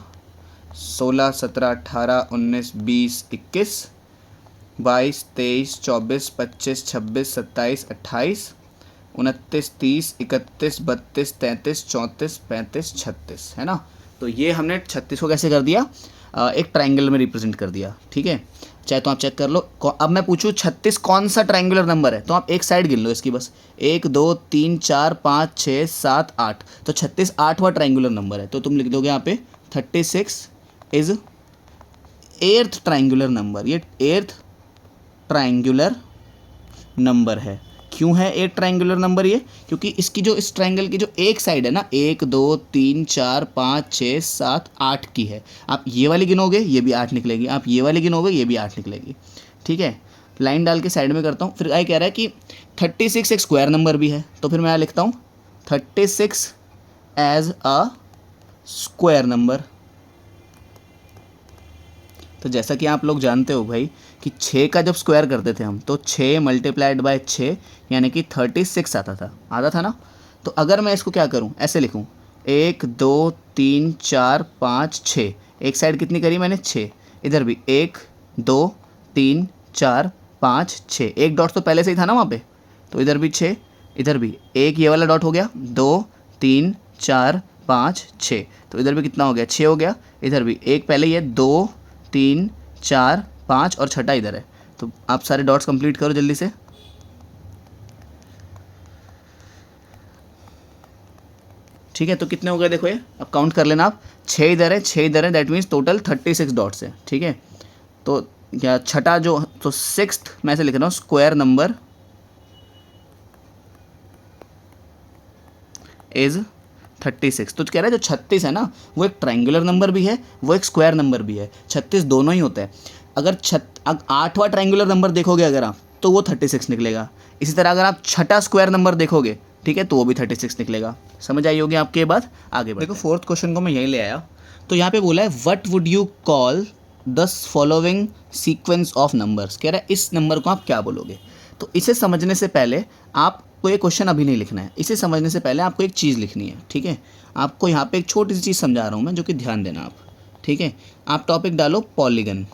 16 17 18 19 20 21 22 23 24 25 26 27 28 29 30 31 32 33 34 35 36, है ना। तो ये हमने 36 को कैसे कर दिया, एक ट्रायंगल में रिप्रेजेंट कर दिया। ठीक है, चाहे तो आप चेक कर लो। अब मैं पूछूं 36 कौन सा ट्रायंगुलर नंबर है, तो आप एक साइड गिन लो इसकी बस, 1 2 3 4 5 6 7 8, तो 36 8वां ट्रायंगुलर नंबर है। तो तुम लिख दोगे यहाँ पे 36 इज 8th ट्रायंगुलर नंबर। ये 8th ट्रायंगुलर नंबर है। क्यों है 8 ट्रायंगुलर नंबर ये, क्योंकि इसकी जो इस ट्रायंगल की जो एक साइड है ना, 1 2 3 4 5 6 7 8 की है, आप ये वाली गिनोगे ये भी 8 निकलेगी, आप ये वाली गिनोगे ये भी 8 निकलेगी। ठीक है, लाइन डाल के साइड में करता हूँ। फिर आई कह रहा है कि 36 एक स्क्वायर नंबर भी है, तो फिर मैं लिखता हूँ 36 एज अ स्क्वायर नंबर। तो जैसा कि आप लोग जानते हो भाई कि 6 का जब स्क्वायर करते थे हम, तो 6 × 6 यानी कि 36 आता था ना। तो अगर मैं इसको क्या करूं, ऐसे लिखूं 1 2 3 4 5 6, एक साइड कितनी करी मैंने 6, इधर भी 1 2 3 4 5 6, एक डॉट तो पहले से ही था ना वहाँ पे, तो इधर भी 6, इधर भी एक ये वाला डॉट हो गया, 2 3 4 5 6, तो इधर भी कितना हो गया 6 हो गया, इधर भी एक पहले ये 2 3 4 5 और छठा इधर है। तो आप सारे डॉट्स कंप्लीट करो जल्दी से। ठीक है, तो कितने हो गए देखो, ये अब काउंट कर लेना आप, 6 इधर है, 6 इधर है, दैट मीन्स टोटल 36 डॉट्स है। ठीक है, तो क्या छठा जो, तो सिक्स्थ मैं ऐसे लिख रहा हूँ, स्क्वायर नंबर इज 36। तो कह रहा है जो 36 है ना, वो एक ट्रायंगुलर नंबर भी है, वो एक स्क्वायर नंबर भी है। 36 दोनों ही होते हैं। अगर आठवां ट्रायंगुलर नंबर देखोगे अगर आप, तो वो 36 निकलेगा। इसी तरह अगर आप छठा स्क्वायर नंबर देखोगे, ठीक है, तो वो भी 36 निकलेगा। समझ आई होगी आपके बात। आगे देखो, फोर्थ क्वेश्चन को मैं यही ले आया। तो यहाँ पे बोला है what would you call the following sequence of numbers. कह रहा है इस नंबर को आप क्या बोलोगे। तो इसे समझने से पहले आपको ये क्वेश्चन अभी नहीं लिखना है, इसे समझने से पहले आपको एक चीज़ लिखनी है। ठीक है, आपको यहाँ पे एक छोटी सी चीज़ समझा रहा हूँ मैं, जो कि ध्यान देना आप। ठीक है, आप टॉपिक डालो पॉलीगन।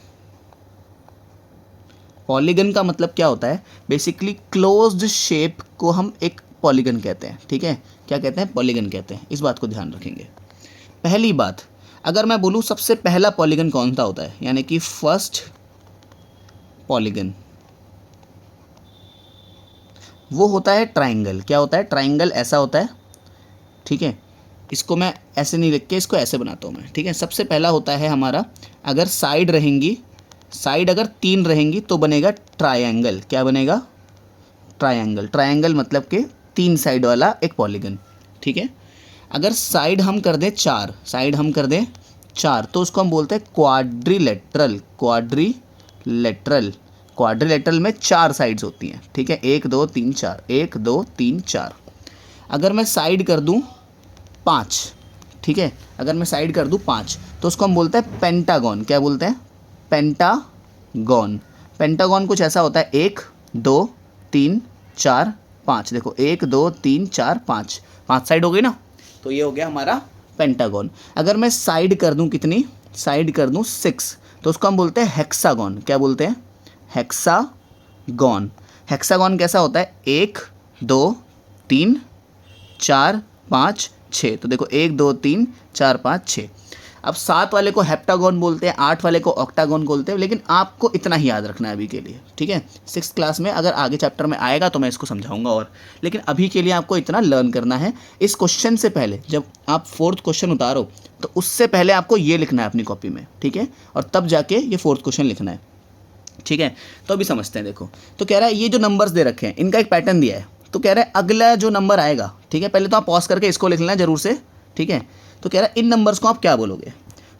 पॉलीगन का मतलब क्या होता है, बेसिकली क्लोज्ड शेप को हम एक पॉलीगन कहते हैं। ठीक है, क्या कहते हैं, पॉलीगन कहते हैं। इस बात को ध्यान रखेंगे। पहली बात, अगर मैं बोलूँ सबसे पहला पॉलीगन कौन सा होता है, यानी कि फर्स्ट पॉलीगन, वो होता है ट्राइंगल। क्या होता है, ट्राइंगल ऐसा होता है। ठीक है, इसको मैं ऐसे नहीं लिख के इसको ऐसे बनाता हूँ मैं। ठीक है, सबसे पहला होता है हमारा, अगर साइड रहेंगी, साइड अगर 3 रहेंगी तो बनेगा ट्रायंगल। क्या बनेगा, ट्रायंगल। ट्रायंगल मतलब कि 3 साइड वाला एक पॉलीगन। ठीक है, अगर साइड हम कर दें 4, साइड हम कर दें 4, तो उसको हम बोलते हैं क्वाड्रिलेटरल। क्वाड्रिलेटरल, क्वाड्रिलेटरल में 4 साइड्स होती हैं। ठीक है, 1 2 3 4, 1 2 3 4। अगर मैं साइड कर दूं 5, ठीक है, अगर मैं साइड कर दूं 5, तो उसको हम बोलते हैं पेंटागन। क्या बोलते हैं, पेंटागन। पेंटागन कुछ ऐसा होता है, 1 2 3 4 5। देखो 1 2 3 4 5, 5 साइड हो गई ना, तो ये हो गया हमारा पेंटागन। अगर मैं साइड कर दूं कितनी, साइड कर दूं 6, तो उसको हम बोलते हैं हेक्सागन। क्या बोलते हैं, हेक्सागन। हेक्सागन कैसा होता है, 1 2 3 4 5 6। तो देखो 1 2 3 4 5 6। अब 7 वाले को हेप्टागन बोलते हैं, 8 वाले को ऑक्टागन बोलते हैं, लेकिन आपको इतना ही याद रखना है अभी के लिए। ठीक है, 6th क्लास में अगर आगे चैप्टर में आएगा तो मैं इसको समझाऊंगा और, लेकिन अभी के लिए आपको इतना लर्न करना है। इस क्वेश्चन से पहले जब आप 4th क्वेश्चन उतारो, तो उससे पहले आपको ये लिखना है अपनी कॉपी में। ठीक है, और तब जाके ये 4th क्वेश्चन लिखना है। ठीक है, तो अभी समझते हैं। देखो, तो कह रहा है ये जो नंबर्स दे रखे हैं, इनका एक पैटर्न दिया है। तो कह रहा है अगला जो नंबर आएगा, ठीक है, पहले तो आप पॉज करके इसको लिख लेना जरूर से। ठीक है, तो कह रहा है इन नंबर्स को आप क्या बोलोगे।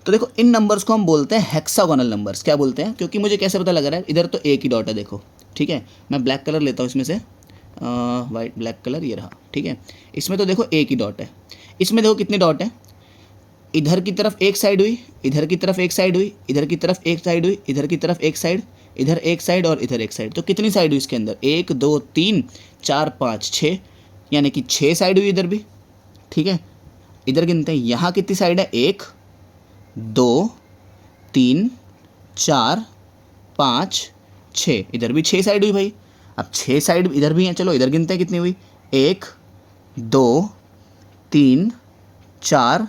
तो देखो, इन नंबर्स को हम बोलते हैं हेक्सागोनल नंबर्स। क्या बोलते हैं, क्योंकि मुझे कैसे पता लग रहा है, इधर तो एक ही डॉट है। देखो, ठीक है, मैं ब्लैक कलर लेता हूँ इसमें से, वाइट ब्लैक कलर ये रहा। ठीक है, इसमें तो देखो एक ही डॉट है। इसमें देखो कितने डॉट है, इधर की तरफ एक साइड हुई, इधर की तरफ एक साइड हुई, इधर की तरफ एक साइड हुई, इधर की तरफ एक साइड, इधर एक साइड और इधर एक साइड। तो कितनी साइड हुई इसके अंदर, 1 2 3 4 5 6, यानी कि 6 साइड हुई इधर भी। ठीक है, इधर गिनते हैं, यहाँ कितनी साइड है, 1 2 3 4 5 6, इधर भी 6 साइड हुई भाई। अब 6 साइड इधर भी हैं, चलो इधर गिनते हैं कितनी हुई, 1 2 3 4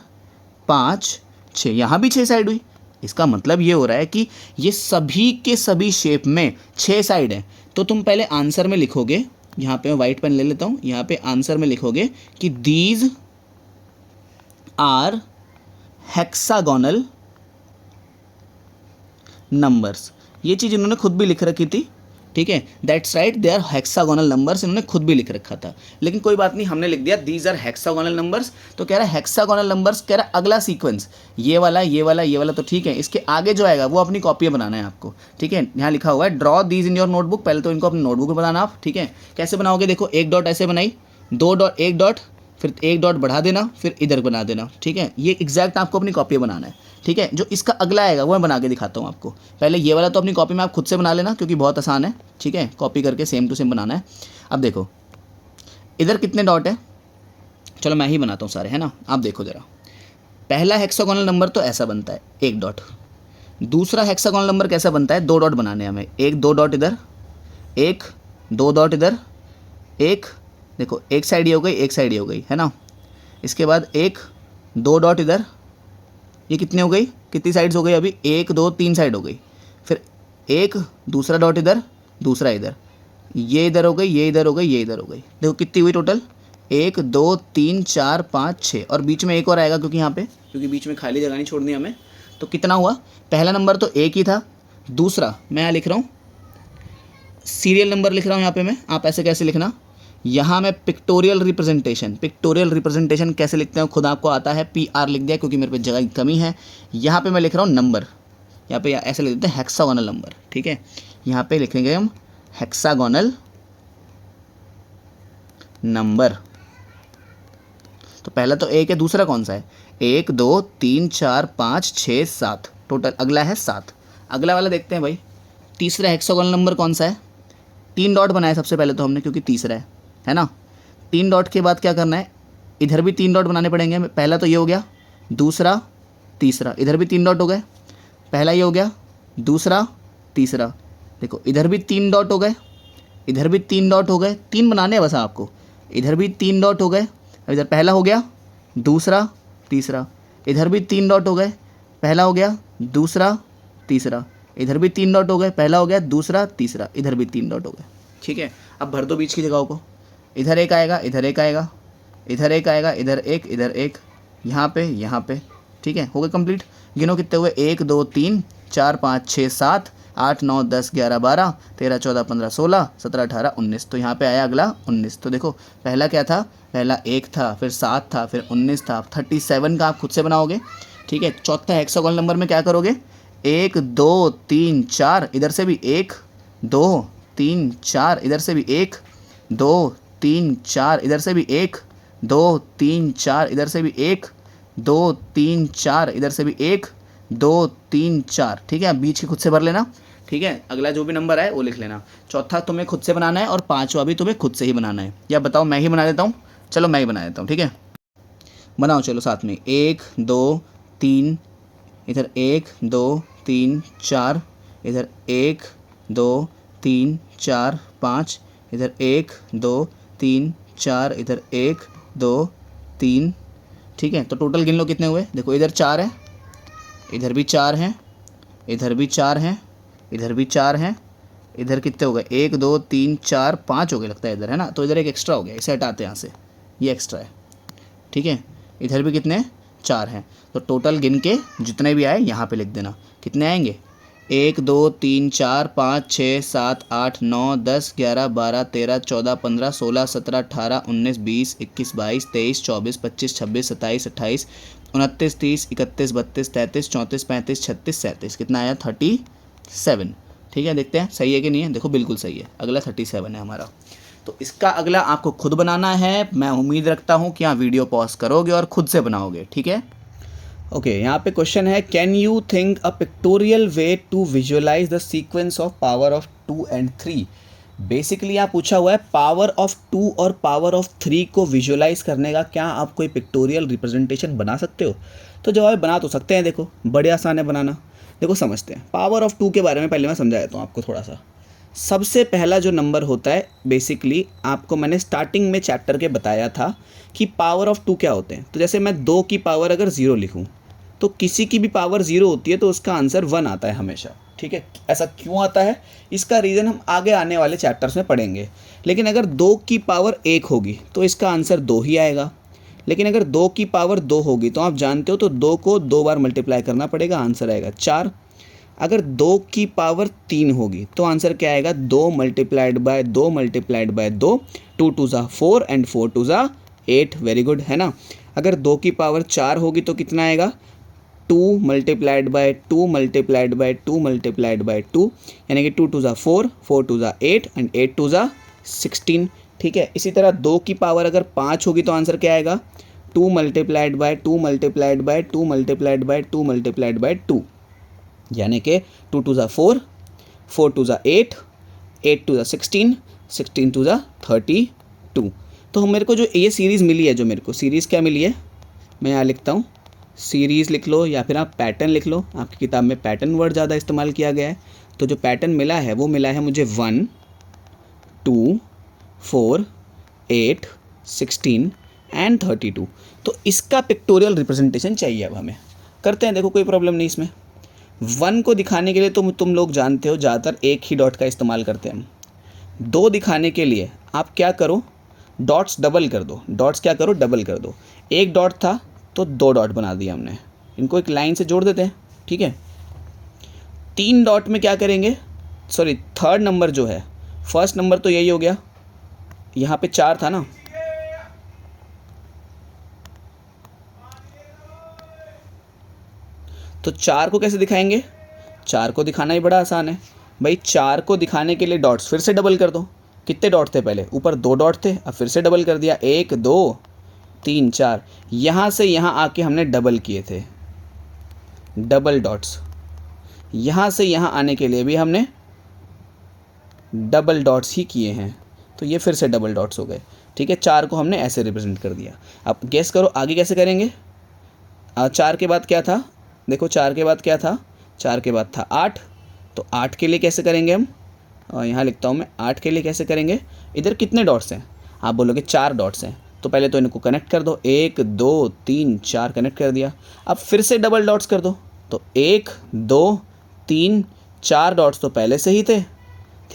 5 6, यहाँ भी 6 साइड हुई। इसका मतलब ये हो रहा है कि ये सभी के सभी शेप में 6 साइड हैं। तो तुम पहले आंसर में लिखोगे, यहाँ पे मैं वाइट पेन ले लेता हूँ, यहाँ पे आंसर में लिखोगे कि दीज आर हेक्सागोनल नंबर्स। ये चीज़ इन्होंने खुद भी लिख रखी थी। ठीक है, that's right, they are hexagonal numbers, इन्होंने खुद भी लिख रखा था, लेकिन कोई बात नहीं, हमने लिख दिया दीज आर हेक्सागोनल नंबर्स। तो कह रहा है हेक्सागोनल नंबर्स, कह रहा है अगला सीक्वेंस ये वाला ये वाला ये वाला, तो ठीक है, इसके आगे जो आएगा वो अपनी कॉपी में बनाना है आपको। ठीक है, यहाँ लिखा हुआ है draw these in your notebook. पहले तो इनको अपनी नोटबुक में बनाना आप। ठीक है, कैसे बनाओगे, देखो एक डॉट ऐसे बनाई, 2 डॉट, 1 डॉट, फिर 1 डॉट बढ़ा देना, फिर इधर बना देना। ठीक है, ये एग्जैक्ट आपको अपनी कॉपी में बनाना है। ठीक है, जो इसका अगला आएगा वो मैं बना के दिखाता हूँ आपको। पहले ये वाला तो अपनी कॉपी में आप खुद से बना लेना, क्योंकि बहुत आसान है। ठीक है, कॉपी करके सेम टू सेम बनाना है। अब देखो इधर कितने डॉट है, चलो मैं ही बनाता हूँ सारे, है ना। आप देखो ज़रा, पहला हेक्सागोनल नंबर तो ऐसा बनता है, 1 डॉट। दूसरा हेक्सागोनल नंबर कैसा बनता है, 2 डॉट बनाने हमें, 1 2 डॉट इधर, 1 2 डॉट इधर, 1, देखो एक साइड ये हो गई, एक साइड ये हो गई, है ना। इसके बाद 1 2 डॉट इधर, ये कितनी हो गई, कितनी साइड्स हो गई अभी, 1 2 3 साइड हो गई। फिर 1 दूसरा डॉट इधर, दूसरा इधर, ये इधर हो गई, ये इधर हो गई, ये इधर हो गई। देखो कितनी हुई टोटल, 1 2 3 4 5 6 और बीच में एक और आएगा क्योंकि यहाँ पे बीच में खाली जगह नहीं छोड़नी हमें। तो कितना हुआ, पहला नंबर तो एक ही था, दूसरा मैं यहाँ लिख रहा हूँ सीरियल नंबर लिख रहा हूँ यहाँ पे मैं, आप ऐसे कैसे लिखना, यहाँ मैं पिक्टोरियल रिप्रेजेंटेशन कैसे लिखते हैं खुद आपको आता है, PR लिख दिया क्योंकि मेरे पे जगह की कमी है। यहाँ पे मैं लिख रहा हूँ नंबर, यहाँ पे ऐसे लिख देते हैं हेक्सागोनल नंबर, ठीक है। यहाँ पे लिखेंगे हम हेक्सागोनल नंबर। तो पहला तो एक है, दूसरा कौन सा है, 1 2 3 4 5 6 7 टोटल, अगला है 7। अगला वाला देखते हैं भाई, तीसरा हेक्सागोनल नंबर कौन सा है, 3 डॉट बनाया सबसे पहले तो हमने क्योंकि तीसरा है ना। 3 डॉट के बाद क्या करना है, इधर भी 3 डॉट बनाने पड़ेंगे। पहला तो ये हो गया, दूसरा तीसरा, इधर भी 3 डॉट हो गए, पहला ये हो गया, दूसरा तीसरा, देखो इधर भी 3 डॉट हो गए, इधर भी 3 डॉट हो गए, 3 बनाने हैं बस आपको, इधर भी 3 डॉट हो गए, इधर पहला हो गया, दूसरा तीसरा, इधर भी 3 डॉट हो गए, पहला हो गया, दूसरा तीसरा, इधर भी 3 डॉट हो गए, पहला हो गया, दूसरा तीसरा, इधर भी 3 डॉट हो गए, ठीक है। अब भर दो बीच की जगहों को, इधर एक आएगा, इधर एक आएगा, इधर एक आएगा, इधर एक, यहाँ पे, ठीक है, हो गए कंप्लीट। गिनो कितने हुए, 1 2 3 4 5 6 7 8 9 10 11 12 13 14 15 16 17 18 19। तो यहाँ पे आया अगला 19। तो देखो पहला क्या था, पहला 1 था, फिर 7 था, फिर 19 था, 37 का आप खुद से बनाओगे, ठीक है। चौथा हेक्सागोनल नंबर में क्या करोगे, 1 2 3 4, इधर से भी 1 2 3 4, इधर से भी 1 2 3 4, इधर से भी 1 2 3 4, इधर से भी 1 2 3 4, इधर से भी 1 2 3 4, ठीक है। बीच के खुद से भर लेना, ठीक है। अगला जो भी नंबर है वो लिख लेना। चौथा तुम्हें खुद से बनाना है और पांचवा भी तुम्हें खुद से ही बनाना है, या बताओ मैं ही बना देता हूँ, चलो मैं ही बना देता हूँ, ठीक है। बनाओ चलो साथ में, 1 2 3, इधर 1 2 3 4, इधर 1 2 3 4 5, इधर 1 2 3 4, इधर 1 2 3, ठीक है। तो टोटल गिन लो कितने हुए, देखो इधर 4 है, इधर भी 4 हैं, इधर भी 4 हैं, इधर भी 4 हैं, इधर कितने हो गए, 1 2 3 4 5 हो गए लगता है इधर, है ना। तो इधर एक एक्स्ट्रा हो गया, इसे हटाते हैं यहाँ से, ये एक्स्ट्रा है, ठीक है। इधर भी कितने 4 हैं। तो टोटल गिन के जितने भी आए यहाँ पे लिख देना, कितने आएंगे, 1 2 3 4 5 6 7 8 9 10 11 12 13 14 15 16 17 18 19 20 21 22 23 24 25 26 27 28 29 30 31 32 33 34 35 36 37, कितना आया 37, ठीक है। देखते हैं सही है कि नहीं है, देखो बिल्कुल सही है, अगला 37 है हमारा। तो इसका अगला आपको खुद बनाना है। मैं उम्मीद रखता हूँ कि आप वीडियो पॉज करोगे और खुद से बनाओगे, ठीक है। ओके, यहाँ पे क्वेश्चन है, can you think a pictorial way to visualise the sequence of power of 2 and 3। Basically यहाँ पूछा हुआ है पावर ऑफ 2 और पावर ऑफ 3 को विजुअलाइज करने का क्या आप कोई पिक्टोरियल रिप्रेजेंटेशन बना सकते हो। तो जवाब बना तो सकते हैं, देखो बड़े आसान है बनाना। देखो समझते हैं, पावर ऑफ 2 के बारे में पहले मैं समझा देता हूँ आपको थोड़ा सा। सबसे पहला जो नंबर होता है, बेसिकली आपको मैंने स्टार्टिंग में चैप्टर के बताया था कि पावर ऑफ 2 क्या होते हैं। तो जैसे मैं 2 की पावर अगर 0 लिखूं तो किसी की भी पावर 0 होती है तो उसका आंसर 1 आता है हमेशा, ठीक है। ऐसा क्यों आता है, इसका रीज़न हम आगे आने वाले चैप्टर्स में पढ़ेंगे। लेकिन अगर 2 की पावर 1 होगी तो इसका आंसर 2 ही आएगा। लेकिन अगर 2 की पावर 2 होगी तो आप जानते हो तो 2 को 2 बार मल्टीप्लाई करना पड़ेगा, आंसर आएगा 4। अगर 2 की पावर 3 होगी तो आंसर क्या आएगा, 2 मल्टीप्लाइड बाय 2 मल्टीप्लाइड बाय 2, 2 2 ज़ा 4 एंड 4 2 ज़ा 8, वेरी गुड, है ना। अगर 2 की पावर 4 होगी तो कितना आएगा, 2 multiplied by 2 multiplied by 2 multiplied by 2, यानी कि 2 2 ज़ा 4, 4 2 ज़ा 8 एंड 8 2 ज़ा 16, ठीक है। इसी तरह 2 की पावर अगर 5 होगी तो आंसर क्या आएगा, 2 multiplied by 2 multiplied by 2 multiplied by 2 multiplied by 2, यानी कि 2 2 ज़ा 4, 4 2 ज़ा 8, 8 2 ज़ा 16, 16 2 ज़ा 32। तो मेरे को जो ये सीरीज़ मिली है, जो मेरे को सीरीज़ क्या मिली है, मैं यहाँ लिखता हूँ, सीरीज़ लिख लो या फिर आप पैटर्न लिख लो। आपकी किताब में पैटर्न वर्ड ज़्यादा इस्तेमाल किया गया है। तो जो पैटर्न मिला है वो मिला है मुझे 1 2 4 8 16 एंड 32। तो इसका पिक्टोरियल रिप्रेजेंटेशन चाहिए अब हमें, करते हैं। देखो कोई प्रॉब्लम नहीं इसमें। 1 को दिखाने के लिए तो तुम लोग जानते हो ज़्यादातर एक ही डॉट का इस्तेमाल करते हैं हम। 2 दिखाने के लिए आप क्या करो, डॉट्स डबल कर दो, डॉट्स क्या करो, डबल कर दो। एक डॉट था तो दो डॉट बना दिया हमने, इनको एक लाइन से जोड़ देते हैं, ठीक है। 3 डॉट में क्या करेंगे, सॉरी थर्ड नंबर जो है, फर्स्ट नंबर तो यही हो गया, यहाँ पे 4 था ना, तो 4 को कैसे दिखाएंगे, 4 को दिखाना ही बड़ा आसान है भाई। 4 को दिखाने के लिए डॉट्स फिर से डबल कर दो। कितने डॉट थे पहले, ऊपर 2 डॉट थे, अब फिर से डबल कर दिया, 1 2 3 4। यहाँ से यहाँ आके हमने डबल किए थे, डबल डॉट्स। यहाँ से यहाँ आने के लिए भी हमने डबल डॉट्स ही किए हैं, तो ये फिर से डबल डॉट्स हो गए, ठीक है। 4 को हमने ऐसे रिप्रेजेंट कर दिया। अब गेस करो आगे कैसे करेंगे। 4 के बाद क्या था, देखो 4 के बाद क्या था, 4 के बाद था 8, तो 8 के लिए कैसे करेंगे हम, यहाँ लिखता हूँ मैं, 8 के लिए कैसे करेंगे। इधर कितने डॉट्स हैं, आप बोलोगे 4 डॉट्स हैं, तो पहले तो इनको कनेक्ट कर दो, 1 2 3 4 कनेक्ट कर दिया। अब फिर से डबल डॉट्स कर दो, तो 1 2 3 4 डॉट्स तो पहले से ही थे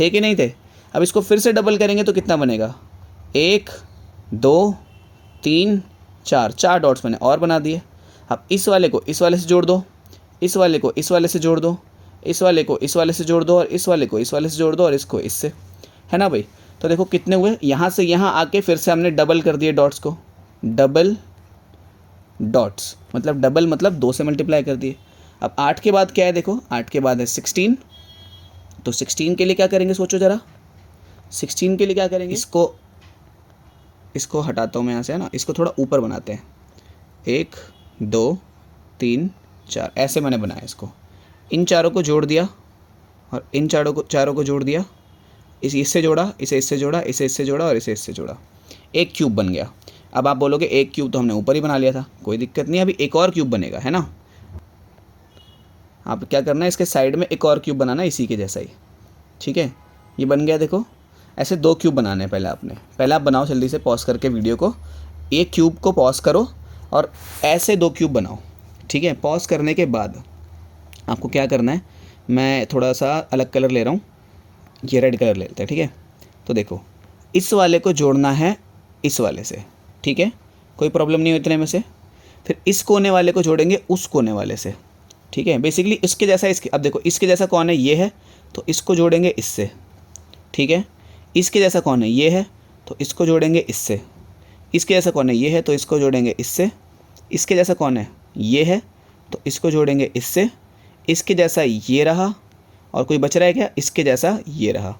कि नहीं थे। अब इसको फिर से डबल करेंगे तो कितना बनेगा, 1 2 3 4, 4 डॉट्स मैंने और बना दिए। अब इस वाले को इस वाले से जोड़ दो, इस वाले को इस वाले से जोड़ दो, इस वाले को इस वाले से जोड़ दो, और इस वाले को इस वाले से जोड़ दो, और इसको इससे, है ना भाई। तो देखो कितने हुए, यहाँ से यहाँ आके फिर से हमने डबल कर दिए डॉट्स को, डबल डॉट्स मतलब डबल मतलब 2 से मल्टीप्लाई कर दिए। अब 8 के बाद क्या है, देखो 8 के बाद है 16, तो 16 के लिए क्या करेंगे सोचो ज़रा, 16 के लिए क्या करेंगे, इसको हटाता हूँ मैं यहाँ से, है ना, इसको थोड़ा ऊपर बनाते हैं, 1 2 3 4 ऐसे मैंने बनाया इसको। इन चारों को जोड़ दिया और इन चारों को जोड़ दिया, इससे जोड़ा, इसे इससे जोड़ा, इसे इससे जोड़ा और इसे इससे जोड़ा, एक क्यूब बन गया। अब आप बोलोगे एक क्यूब तो हमने ऊपर ही बना लिया था, कोई दिक्कत नहीं, अभी एक और क्यूब बनेगा, है ना। आप क्या करना है, इसके साइड में एक और क्यूब बनाना है इसी के जैसा ही, ठीक है। ये बन गया, देखो ऐसे 2 क्यूब बनाने हैं पहले आपने, पहले आप बनाओ जल्दी से पॉज करके वीडियो को, एक क्यूब को पॉज करो और ऐसे 2 क्यूब बनाओ, ठीक है। पॉज करने के बाद आपको क्या करना है, मैं थोड़ा सा अलग कलर ले रहा हूँ, ये रेड कलर ले लेते हैं, ठीक है। तो देखो इस वाले को जोड़ना है इस वाले से, ठीक है, कोई प्रॉब्लम नहीं हो इतने में से। फिर इस कोने वाले को जोड़ेंगे उस कोने वाले से, ठीक है। बेसिकली इसके जैसा इसके, अब देखो इसके जैसा कौन है, ये है, तो इसको जोड़ेंगे इससे, ठीक है। इसके जैसा कौन है, ये है, तो इसको जोड़ेंगे इससे। इसके जैसा कौन है, ये है, तो इसको जोड़ेंगे इससे। इसके जैसा कौन है, ये है, तो इसको जोड़ेंगे इससे। इसके जैसा ये रहा, और कोई बच रहा है क्या, इसके जैसा ये रहा।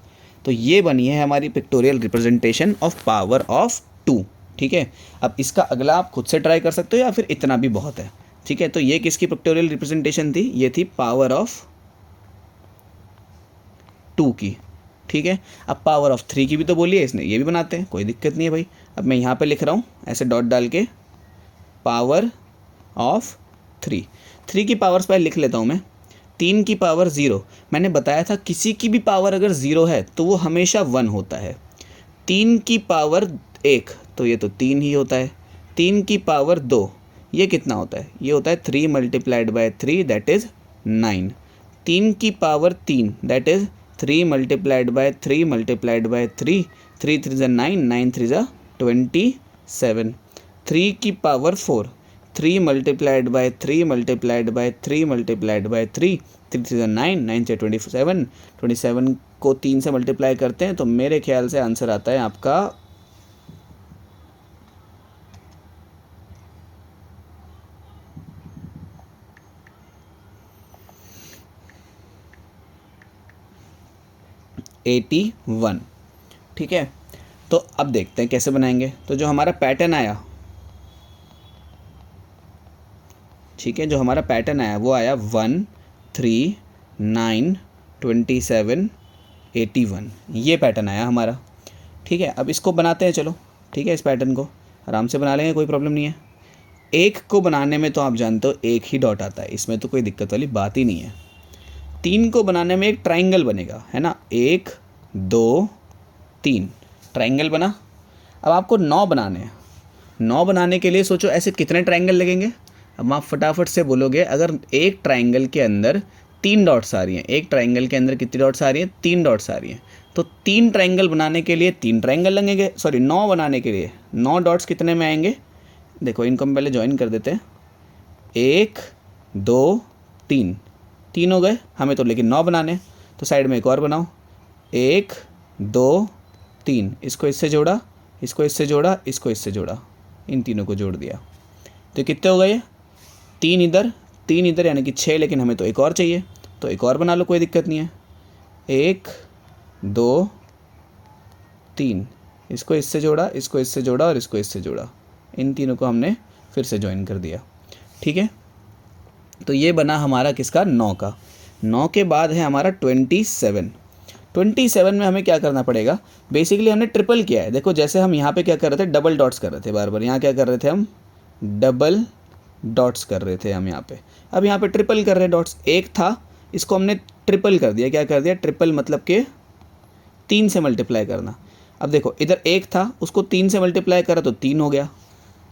तो ये बनी है हमारी pictorial representation of power of 2, ठीक है। अब इसका अगला आप खुद से ट्राई कर सकते हो या फिर इतना भी बहुत है, ठीक है। तो ये किसकी पिक्टोरियल रिप्रेजेंटेशन थी, ये थी पावर ऑफ 2 की, ठीक है। अब पावर ऑफ 3 की भी तो बोली है इसने, ये भी बनाते हैं, कोई दिक्कत नहीं है भाई। अब मैं यहाँ पे लिख रहा हूँ ऐसे डॉट डाल के, पावर ऑफ 3 की पावर्स पहले लिख लेता हूँ मैं। 3 की पावर 0, मैंने बताया था किसी की भी पावर अगर 0 है तो वो हमेशा 1 होता है। 3 की पावर 1, तो ये तो 3 ही होता है। 3 की पावर 2, ये कितना होता है, ये होता है 3 मल्टीप्लाइड बाय 3 दैट इज़ 9। 3 की power 3 that is 3 multiplied by 3 multiplied by 3, 3 3 ज़ा 9, 9 3 ज़ा 27। 3 की power 4, 3 multiplied by 3 multiplied by 3 multiplied by 3, 3 3 ज़ा 9, 9 से 27, 27 को 3 से मल्टीप्लाई करते हैं तो मेरे ख्याल से आंसर आता है आपका 81, ठीक है। तो अब देखते हैं कैसे बनाएंगे। तो जो हमारा पैटर्न आया, ठीक है, जो हमारा पैटर्न आया वो आया 1 3 9 27 81, ये पैटर्न आया हमारा, ठीक है। अब इसको बनाते हैं, चलो ठीक है, इस पैटर्न को आराम से बना लेंगे, कोई प्रॉब्लम नहीं है। एक को बनाने में तो आप जानते हो एक ही डॉट आता है, इसमें तो कोई दिक्कत वाली बात ही नहीं है। 3 को बनाने में एक ट्राइंगल बनेगा, है ना, 1 2 3 ट्राइंगल बना। अब आपको 9 बनाने हैं। 9 बनाने के लिए सोचो ऐसे कितने ट्राइंगल लगेंगे। अब आप फटाफट से बोलोगे, अगर एक ट्राइंगल के अंदर 3 डॉट्स आ रही हैं, एक ट्राइंगल के अंदर कितनी डॉट्स आ रही हैं, 3 डॉट्स आ रही हैं, तो 3 ट्रायंगल बनाने के लिए 3 ट्रायंगल लगेंगे, सॉरी 9 बनाने के लिए 9 डॉट्स कितने में आएंगे? देखो इनको हम पहले ज्वाइन कर देते हैं, 1 2 3, 3 हो गए, हमें तो लेकिन 9 बनाने, तो साइड में एक और बनाओ, 1 2 3, इसको इससे जोड़ा, इसको इससे जोड़ा, इसको इससे जोड़ा, इन तीनों को जोड़ दिया, तो कितने हो गए? 3 इधर 3 इधर, यानी कि 6, लेकिन हमें तो एक और चाहिए, तो एक और बना लो, कोई दिक्कत नहीं है, 1 2 3, इसको इससे जोड़ा, इसको इससे जोड़ा और इसको इससे जोड़ा, इन तीनों को हमने फिर से ज्वाइन कर दिया। ठीक है, तो ये बना हमारा किसका? 9 का। 9 के बाद है हमारा 27। 27 में हमें क्या करना पड़ेगा? बेसिकली हमने ट्रिपल किया है। देखो जैसे हम यहाँ पे क्या कर रहे थे, डबल डॉट्स कर रहे थे बार बार, यहाँ क्या कर रहे थे हम? डबल डॉट्स कर रहे थे हम यहाँ पे। अब यहाँ पे ट्रिपल कर रहे हैं डॉट्स, एक था इसको हमने ट्रिपल कर दिया। क्या कर दिया? ट्रिपल मतलब कि 3 से मल्टीप्लाई करना। अब देखो इधर 1 था, उसको 3 से मल्टीप्लाई करा तो 3 हो गया।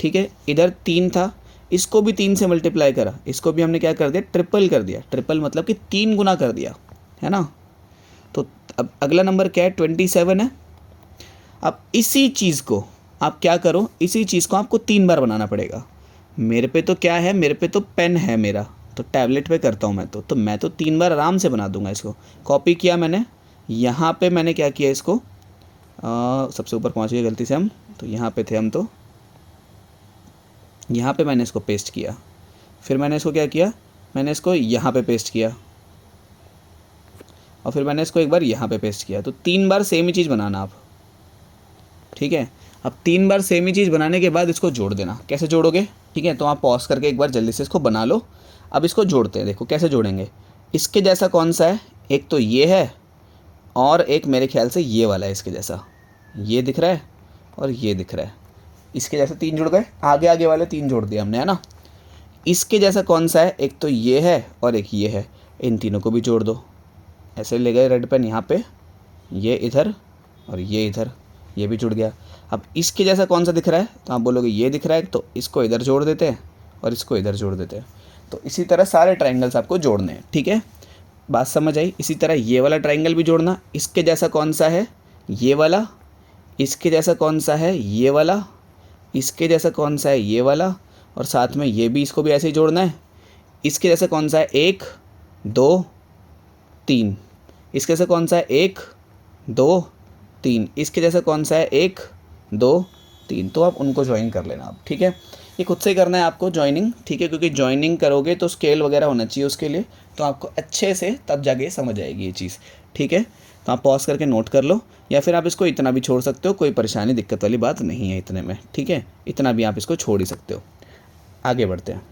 ठीक है, इधर 3 था, इसको भी 3 से मल्टीप्लाई करा, इसको भी हमने क्या कर दिया? ट्रिपल कर दिया। ट्रिपल मतलब कि 3 गुना कर दिया, है ना। तो अब अगला नंबर क्या है? 27 है। अब इसी चीज़ को आप क्या करो, इसी चीज़ को आपको 3 बार बनाना पड़ेगा। मेरे पे तो क्या है, मेरे पे तो पेन है मेरा, तो टैबलेट पे करता हूँ मैं तो मैं तो 3 बार आराम से बना दूंगा इसको। कॉपी किया मैंने, यहाँ पे मैंने क्या किया इसको, सबसे ऊपर पहुँच गए गलती से हम, तो यहाँ पे थे हम, तो यहाँ पे मैंने इसको पेस्ट किया, फिर मैंने इसको क्या किया, मैंने इसको यहाँ पे पेस्ट किया, और फिर मैंने इसको एक बार यहाँ पे पेस्ट किया। तो 3 बार सेम ही चीज़ बनाना आप। ठीक है, अब 3 बार सेम ही चीज़ बनाने के बाद इसको जोड़ देना। कैसे जोड़ोगे? ठीक है, तो आप पॉज करके एक बार जल्दी से इसको बना लो। अब इसको जोड़ते हैं, देखो कैसे जोड़ेंगे। इसके जैसा कौन सा है? एक तो ये है, और एक मेरे ख्याल से ये वाला है इसके जैसा, ये दिख रहा है और ये दिख रहा है। इसके जैसे 3 जुड़ गए, आगे आगे वाले 3 जोड़ दिए हमने, है ना। इसके जैसा कौन सा है? एक तो ये है और एक ये है, इन तीनों को भी जोड़ दो। ऐसे ले गए रेड पेन यहाँ पे, ये इधर और ये इधर, ये भी जुड़ गया। अब इसके जैसा कौन सा दिख रहा है? तो आप बोलोगे ये दिख रहा है, तो इसको इधर जोड़ देते हैं और इसको इधर जोड़ देते हैं। तो इसी तरह सारे ट्रायंगल्स आपको जोड़ने हैं। ठीक है, बात समझ आई? इसी तरह ये वाला ट्रायंगल भी जोड़ना। इसके जैसा कौन सा है? ये वाला। इसके जैसा कौन सा है? ये वाला। इसके जैसा कौन सा है? ये वाला। और साथ में ये भी, इसको भी ऐसे ही जोड़ना है। इसके जैसा कौन सा है? 1 2 3। इसके जैसा कौन सा है? 1 2 3। इसके जैसा कौन सा है? 1 2 3। तो आप उनको ज्वाइन कर लेना आप। ठीक है, ये खुद से ही करना है आपको ज्वाइनिंग। ठीक है, क्योंकि ज्वाइनिंग करोगे तो स्केल वगैरह होना चाहिए उसके लिए, तो आपको अच्छे से तब जाके समझ आएगी ये चीज़। ठीक है, तो आप पॉज करके नोट कर लो, या फिर आप इसको इतना भी छोड़ सकते हो, कोई परेशानी दिक्कत वाली बात नहीं है इतने में। ठीक है, इतना भी आप इसको छोड़ ही सकते हो। आगे बढ़ते हैं।